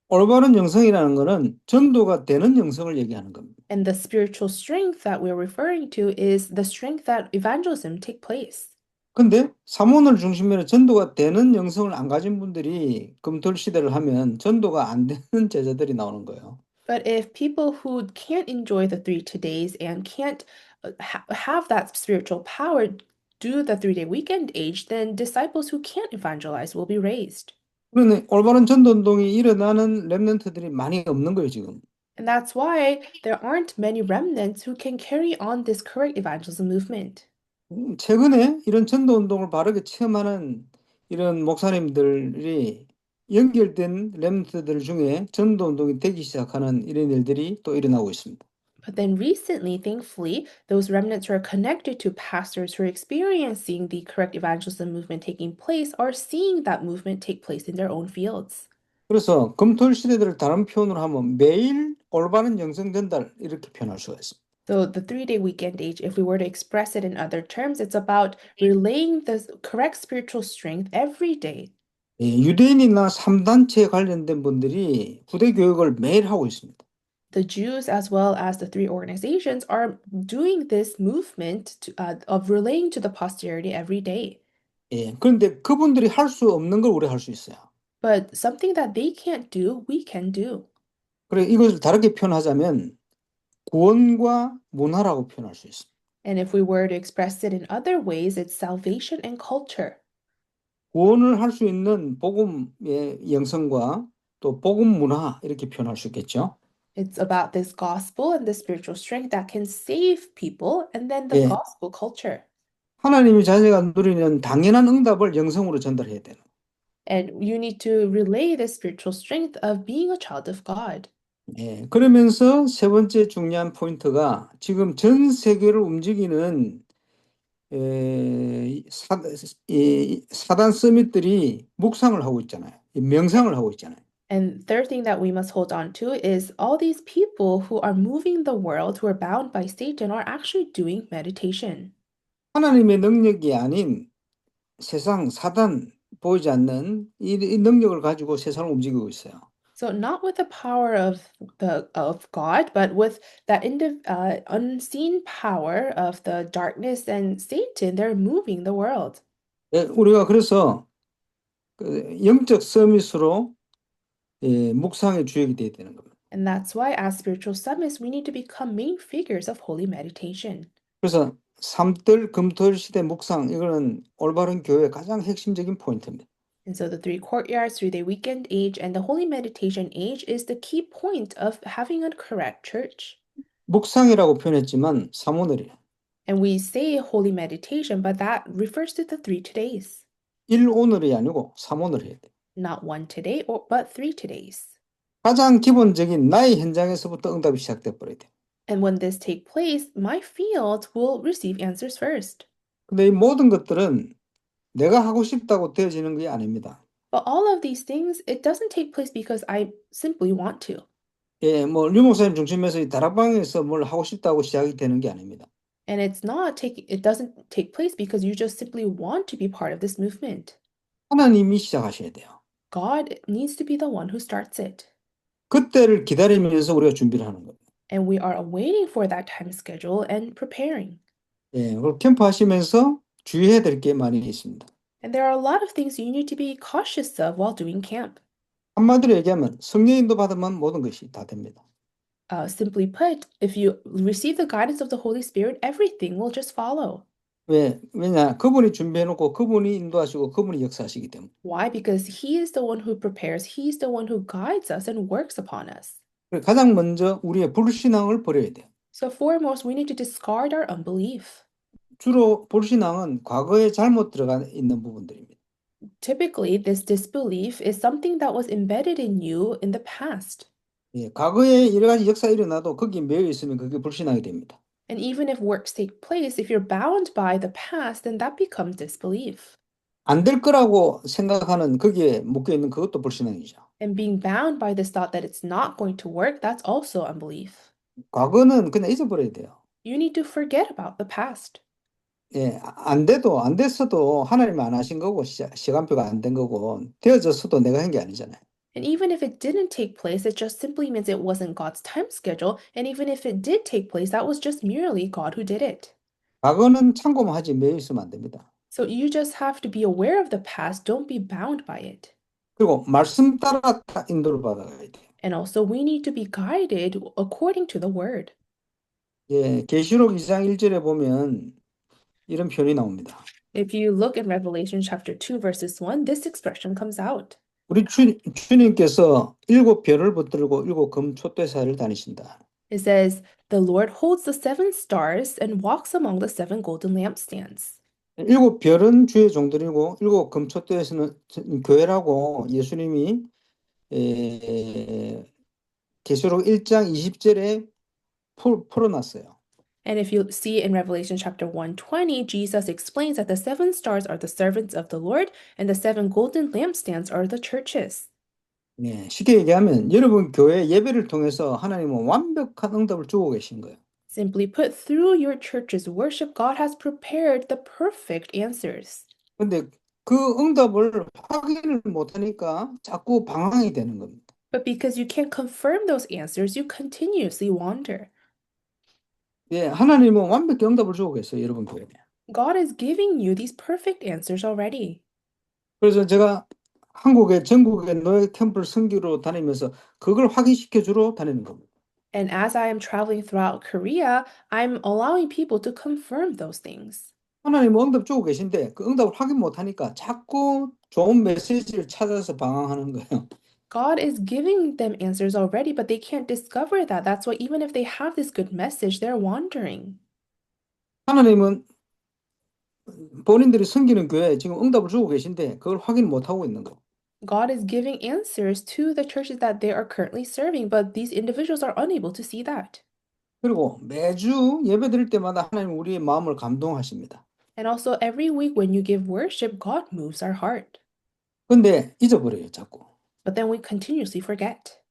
올바른 영성이라는 것은 전도가 되는 영성을 얘기하는 겁니다. And the spiritual strength that we're referring to is the strength that evangelism take place. 근데 사모를 중심으로 전도가 되는 영성을 안 가진 분들이 금토일 시대를 하면 전도가 안 되는 제자들이 나오는 거예요. But if people who can't enjoy the 3 days and can't have that spiritual power do the 3-day weekend age, then disciples who can't evangelize will be raised. 그러니 올바른 전도 운동이 일어나는 렘넌트들이 많이 없는 거예요, 지금. And that's why there aren't many remnants who can carry on this correct evangelism movement. 최근에 이런 전도 운동을 바르게 체험하는 이런 목사님들이 연결된 렘넌트들 중에 전도 운동이 되기 시작하는 이런 일들이 또 일어나고 있습니다. But then recently, thankfully, those remnants who are connected to pastors who are experiencing the correct evangelism movement taking place are seeing that movement take place in their own fields. 그래서 금토일 시대들을 다른 표현으로 하면 매일 올바른 영성 전달 이렇게 표현할 수가 있습니다. So the 3-day weekend age, if we were to express it in other terms, it's about relaying the correct spiritual strength every day. 예, 유대인이나 3단체에 관련된 분들이 후대 교육을 매일 하고 있습니다. The Jews, as well as the three organizations, are doing this movement of relaying to the posterity every day. 예, 그런데 그분들이 할 수 없는 걸 우리 할 수 있어요. But something that they can't do, we can do. 그래 이것을 다르게 표현하자면 구원과 문화라고 표현할 수 있습니다. And if we were to express it in other ways, it's salvation and culture. 구원을 할 수 있는 복음의 영성과 또 복음 문화 이렇게 표현할 수 있겠죠. It's about this gospel and the spiritual strength that can save people, and then the 예, gospel culture. 하나님이 자녀가 누리는 당연한 응답을 영성으로 전달해야 되는. And you need to relay the spiritual strength of being a child of God. 예, 그러면서 세 번째 중요한 포인트가 지금 전 세계를 움직이는 사단 서밋들이 묵상을 하고 있잖아요. 명상을 하고 있잖아요. And third thing that we must hold on to is all these people who are moving the world, who are bound by Satan, are actually doing meditation. 하나님의 능력이 아닌 세상 사단 보이지 않는 이 능력을 가지고 세상을 움직이고 있어요. So not with the power of God, but with that unseen power of the darkness and Satan, they're moving the world. 예, 우리가 그래서 그 영적 서밋으로 묵상의 주역이 되어야 되는 겁니다. And that's why, as spiritual summits, we need to become main figures of holy meditation. 그래서 삼뜰 금토일 시대 묵상 이거는 올바른 교회의 가장 핵심적인 포인트입니다. And so the three courtyards, 3-day weekend age, and the holy meditation age is the key point of having a correct church. 묵상이라고 표현했지만 사모늘이에요. And we say holy meditation, but that refers to the 3 days. 일오늘이 아니고 삼오늘 해야 돼요. Not 1 today, but 3 days. 가장 기본적인 나의 현장에서부터 응답이 시작돼 버려야 돼요. And when this take place, my field will receive answers first. 근데 이 모든 것들은 내가 하고 싶다고 되어지는 게 아닙니다. But all of these things, it doesn't take place because I simply want to. 예, 뭐 류 목사님 중심에서 이 다락방에서 뭘 하고 싶다고 시작이 되는 게 아닙니다. And it doesn't take place because you just simply want to be part of this movement. 하나님이 시작하셔야 돼요. God needs to be the one who starts it. 그때를 기다리면서 우리가 준비를 하는 거예요. And we are waiting for that time schedule and preparing. 예, 그리고 캠프 하시면서 주의해야 될 게 많이 있습니다. And there are a lot of things you need to be cautious of while doing camp. 한마디로 얘기하면 성령 인도 받으면 모든 것이 다 됩니다. Simply put, if you receive the guidance of the Holy Spirit, everything will just follow. 왜냐? 그분이 준비해놓고 그분이 인도하시고 그분이 역사하시기 때문에. Why? Because He is the one who prepares, He's the one who guides us and works upon us. 가장 먼저 우리의 불신앙을 버려야 돼요. So, foremost, we need to discard our unbelief. 주로 불신앙은 과거에 잘못 들어가 있는 부분들입니다. Typically, this disbelief is something that was embedded in you in the past. 예, 과거에 여러 가지 역사 일어나도 거기에 매여 있으면 그게 불신앙이 됩니다. And even if works take place, if you're bound by the past, then that becomes disbelief. 안 될 거라고 생각하는 거기에 묶여 있는 그것도 불신앙이죠. And being bound by this thought that it's not going to work, that's also unbelief. 과거는 그냥 잊어버려야 돼요. You need to forget about the past. 예, 안 됐어도 하나님이 안 하신 거고 시간표가 안 된 거고 되어졌어도 내가 한 게 아니잖아요. And even if it didn't take place, it just simply means it wasn't God's time schedule. And even if it did take place, that was just merely God who did it. 과거는 참고만 하지 매여 있으면 안 됩니다. So you just have to be aware of the past. Don't be bound by it. 그리고 말씀 따라 인도를 받아가야 돼요. And also, we need to be guided according to the word. 예, 계시록 2장 1절에 보면 이런 표현이 나옵니다. If you look in Revelation chapter 2, verses 1, this expression comes out. 우리 주님께서 7별을 붙들고 7금촛대사를 다니신다. It says, "The Lord holds the 7 stars and walks among the 7 golden lampstands." 7별은 주의 종들이고 7금촛대에서는 교회라고 예수님이 계시록 1장 20절에 풀어놨어요. And if you see in Revelation chapter 1:20, Jesus explains that the 7 stars are the servants of the Lord, and the 7 golden lampstands are the churches. 네, 쉽게 얘기하면 여러분 교회 예배를 통해서 하나님은 완벽한 응답을 주고 계신 거예요. Simply put, through your church's worship, God has prepared the perfect answers. 근데 그 응답을 확인을 못하니까 자꾸 방황이 되는 겁니다. But because you can't confirm those answers, you continuously wander. 예, 하나님은 완벽히 응답을 주고 계세요, 여러분 교회에. God is giving you these perfect answers already. 그래서 제가 한국의 전국의 노예 캠프를 선교로 다니면서 그걸 확인시켜 주러 다니는 겁니다. And as I am traveling throughout Korea, I'm allowing people to confirm those things. 하나님은 응답 주고 계신데 그 응답을 확인 못하니까 자꾸 좋은 메시지를 찾아서 방황하는 거예요. God is giving them answers already, but they can't discover that. That's why even if they have this good message, they're wandering. 하나님은 본인들이 섬기는 교회에 지금 응답을 주고 계신데 그걸 확인 못하고 있는 거예요. God is giving answers to the churches that they are currently serving, but these individuals are unable to see that. 그리고 매주 예배 드릴 때마다 하나님 우리의 마음을 감동하십니다. And also, every week when you give worship, God moves our heart. 근데 잊어버려요, 자꾸. But then we continuously forget.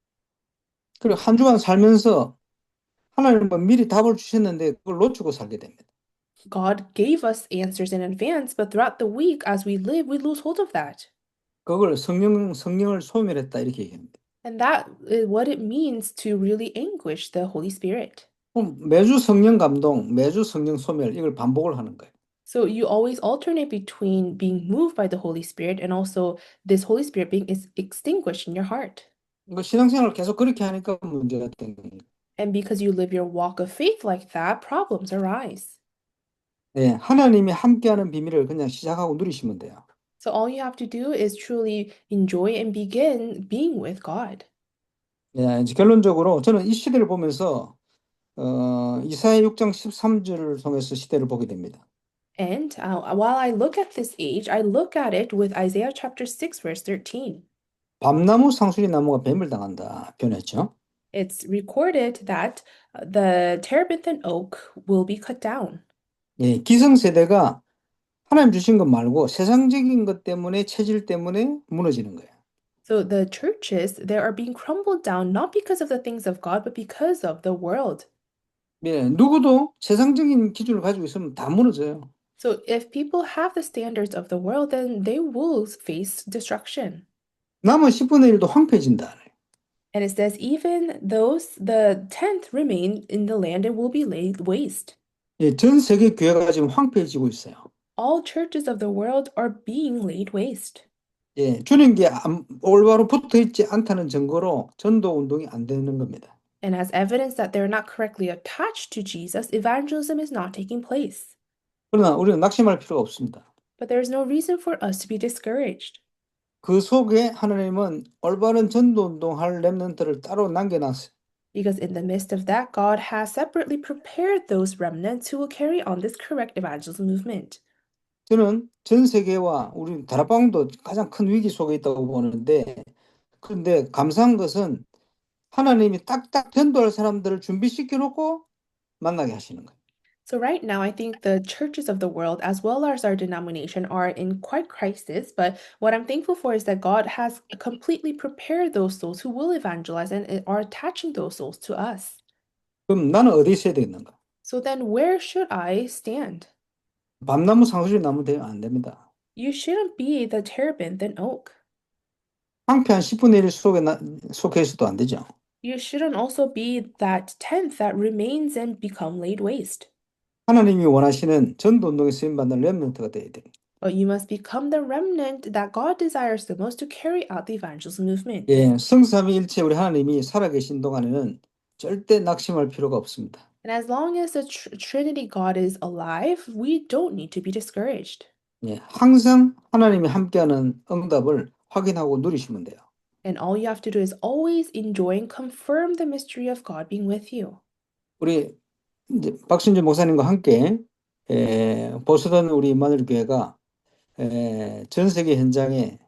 그리고 한 주간 살면서 하나님은 미리 답을 주셨는데 그걸 놓치고 살게 됩니다. God gave us answers in advance, but throughout the week, as we live, we lose hold of that. 그걸 성령을 소멸했다 이렇게 얘기합니다. And that is what it means to really anguish the Holy Spirit. 그럼 매주 성령 감동, 매주 성령 소멸 이걸 반복을 하는 거예요. So you always alternate between being moved by the Holy Spirit and also this Holy Spirit being extinguished in your heart. 이거 신앙생활을 계속 그렇게 하니까 문제가 되는 거예요. And because you live your walk of faith like that, problems arise. 네, 하나님이 함께하는 비밀을 그냥 시작하고 누리시면 돼요. So all you have to do is truly enjoy and begin being with God. 네, 이제 결론적으로 저는 이 시대를 보면서 이사야 6장 13절을 통해서 시대를 보게 됩니다. And while I look at this age, I look at it with Isaiah chapter 6, verse 13. 밤나무 상수리 나무가 뱀을 당한다 표현했죠. It's recorded that the terebinth and oak will be cut down. 예, 기성세대가 하나님 주신 것 말고 세상적인 것 때문에 체질 때문에 무너지는 거예요. So the churches, they are being crumbled down not because of the things of God, but because of the world. 예, 누구도 세상적인 기준을 가지고 있으면 다 무너져요. So if people have the standards of the world, then they will face destruction. 남은 10분의 1도 황폐해진다. And it says, even those the tenth remain in the land and will be laid waste. 예, 전 세계 교회가 지금 황폐해지고 있어요. All churches of the world are being laid waste. 예, 주님께 올바로 붙어 있지 않다는 증거로 전도 운동이 안 되는 겁니다. And as evidence that they're not correctly attached to Jesus, evangelism is not taking place. 그러나 우리는 낙심할 필요가 없습니다. But there is no reason for us to be discouraged. 그 속에 하나님은 올바른 전도 운동할 렘넌트를 따로 남겨놨어요. Because in the midst of that, God has separately prepared those remnants who will carry on this correct evangelism movement. 저는 전 세계와 우리 다락방도 가장 큰 위기 속에 있다고 보는데, 그런데 감사한 것은 하나님이 딱딱 전도할 사람들을 준비시켜 놓고 만나게 하시는 거예요. So right now, I think the churches of the world, as well as our denomination, are in quite crisis. But what I'm thankful for is that God has completely prepared those souls who will evangelize and are attaching those souls to us. 그럼 나는 어디 있어야 되겠는가? So then where should I stand? 밤나무 상수리 나무 되면 안 됩니다. You shouldn't be the terebinth oak. 황폐한 10분의 1 속해 있어도 안 되죠. You shouldn't also be that tenth that remains and become laid waste. 하나님이 원하시는 전도 운동에 쓰임 받는 렘넌트가 돼야 돼요. But you must become the remnant that God desires the most to carry out the evangelism movement. 예, 성삼위일체 우리 하나님이 살아계신 동안에는 절대 낙심할 필요가 없습니다. And as long as the Trinity God is alive, we don't need to be discouraged. 예, 항상 하나님이 함께하는 응답을 확인하고 누리시면 돼요. And all you have to do is always enjoy and confirm the mystery of God being with you. 우리 이제 박순재 목사님과 함께 보스턴 우리 임마누엘 교회가 전 세계 현장에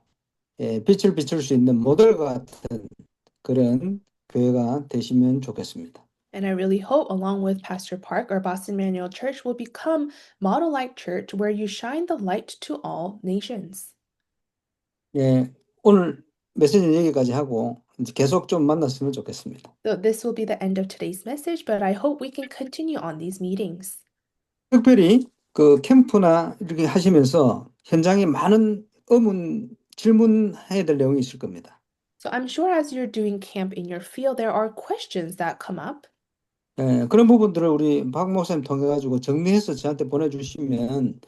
빛을 비출 수 있는 모델 같은 그런 교회가 되시면 좋겠습니다. And I really hope, along with Pastor Park, our Boston Manual Church will become model-like church where you shine the light to all nations. 예, 오늘 메시지는 여기까지 하고 이제 계속 좀 만났으면 좋겠습니다. So this will be the end of today's message, but I hope we can continue on these meetings. 특별히 그 캠프나 이렇게 하시면서 현장에 많은 질문해야 될 내용이 있을 겁니다. So I'm sure as you're doing camp in your field, there are questions that come up. 그런 부분들을 우리 박 목사님 통해 가지고 정리해서 저한테 보내주시면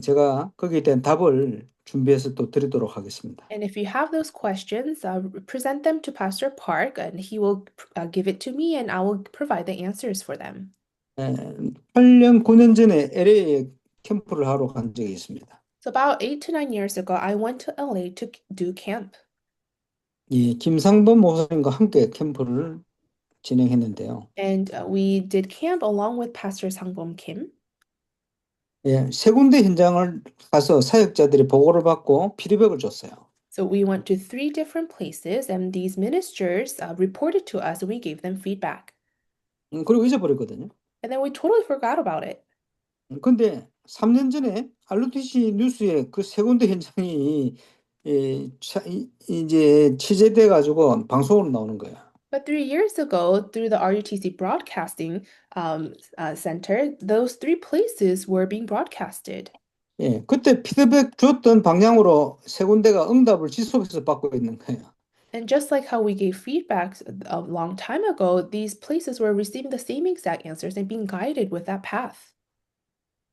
제가 거기에 대한 답을 준비해서 또 드리도록 하겠습니다. And if you have those questions, present them to Pastor Park, and he will give it to me, and I will provide the answers for them. 8년, 9년 전에 LA에 캠프를 하러 간 적이 있습니다. So about 8 to 9 years ago, I went to LA to do camp. 예, 김상범 목사님과 함께 캠프를 진행했는데요. And we did camp along with Pastor Sangbom Kim. 예, 세 군데 현장을 가서 사역자들이 보고를 받고 피드백을 줬어요. So we went to 3 different places, and these ministers reported to us, and we gave them feedback. 그리고 잊어버렸거든요. And then we totally forgot about it. 근데 3년 전에 RTC 뉴스에 그 세 군데 현장이 이제 취재돼 가지고 방송으로 나오는 거예요. But 3 years ago, through the RUTC Broadcasting Center, those 3 places were being broadcasted. 예, 그때 피드백 줬던 방향으로 세 군데가 응답을 지속해서 받고 있는 거예요. And just like how we gave feedback a long time ago, these places were receiving the same exact answers and being guided with that path.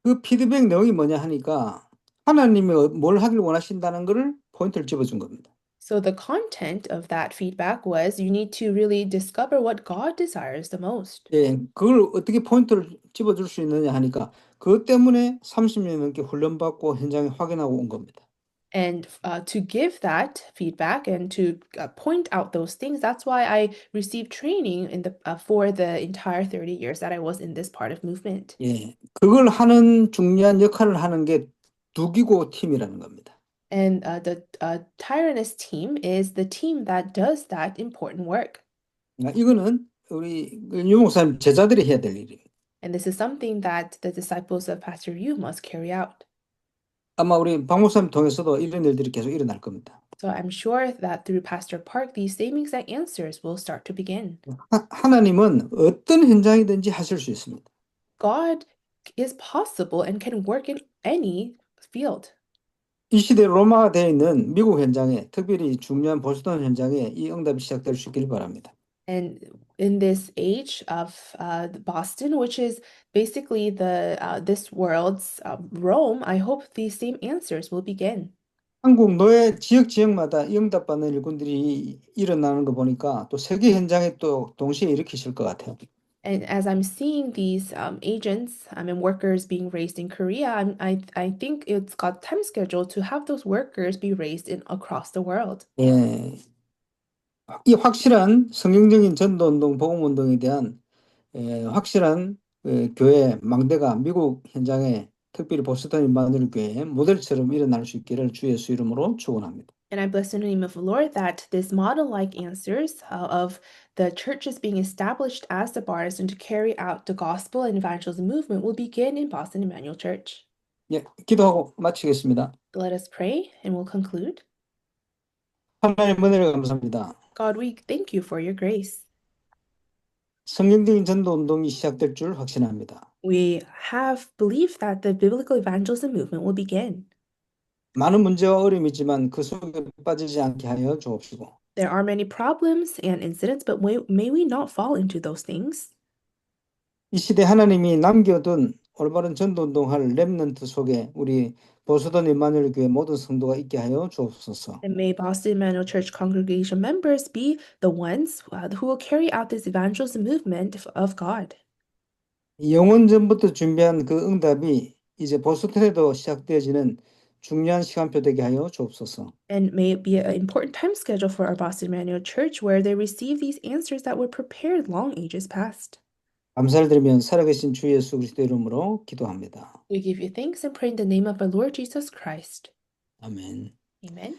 그 피드백 내용이 뭐냐 하니까 하나님이 뭘 하길 원하신다는 거를 포인트를 집어준 겁니다. So the content of that feedback was you need to really discover what God desires the most. 예, 그걸 어떻게 포인트를 집어줄 수 있느냐 하니까 그것 때문에 30년 넘게 훈련받고 현장에 확인하고 온 겁니다. And to give that feedback and to point out those things, that's why I received training in the for the entire 30 years that I was in this part of movement. 예, 그걸 하는 중요한 역할을 하는 게 두기고 팀이라는 겁니다. And the Tyrannus team is the team that does that important work. 이거는 우리 유 목사님 제자들이 해야 될 일이에요. And this is something that the disciples of Pastor Yu must carry out. 아마 우리 박 목사님 통해서도 이런 일들이 계속 일어날 겁니다. So I'm sure that through Pastor Park, these same exact answers will start to begin. 하나님은 어떤 현장이든지 하실 수 있습니다. God is possible and can work in any field. 이 시대 로마가 되어 있는 미국 현장에, 특별히 중요한 보스턴 현장에 이 응답이 시작될 수 있길 바랍니다. And in this age of Boston, which is basically this world's Rome, I hope these same answers will begin. 한국 노예 지역마다 이 응답받는 일꾼들이 일어나는 거 보니까 또 세계 현장에 또 동시에 일으키실 것 같아요. And as I'm seeing these agents and workers being raised in Korea, I think it's got time schedule to have those workers be raised in across the world. 예, 이 확실한 성경적인 전도운동, 복음운동에 대한 확실한 교회 망대가 미국 현장에 특별히 보스턴 임마누엘 교회 모델처럼 일어날 수 있기를 주 예수 이름으로 축원합니다. And I bless in the name of the Lord that this model-like answers of the churches being established as the bars and to carry out the gospel and evangelism movement will begin in Boston Emmanuel Church. 예, 기도하고 마치겠습니다. Let us pray and we'll conclude. 하나님 은혜를 감사합니다. God, we thank you for your grace. 성경적인 전도운동이 시작될 줄 확신합니다. We have believed that the biblical evangelism movement will begin. 많은 문제와 어려움이 있지만 그 속에 빠지지 않게 하여 주옵시고 There are many problems and incidents, but may we not fall into those things. 이 시대 하나님이 남겨둔 올바른 전도운동할 렘넌트 속에 우리 보수던 임마누엘 교회 모든 성도가 있게 하여 주옵소서. And may Boston Emmanuel Church congregation members be the ones who will carry out this evangelism movement of God. 영원 전부터 준비한 그 응답이 이제 보스턴에도 시작되어지는 중요한 시간표 되게 하여 주옵소서. And may it be an important time schedule for our Boston Emmanuel Church where they receive these answers that were prepared long ages past. 감사를 드리면 살아계신 주 예수 그리스도 이름으로 기도합니다. We give you thanks and pray in the name of our Lord Jesus Christ. 아멘. Amen.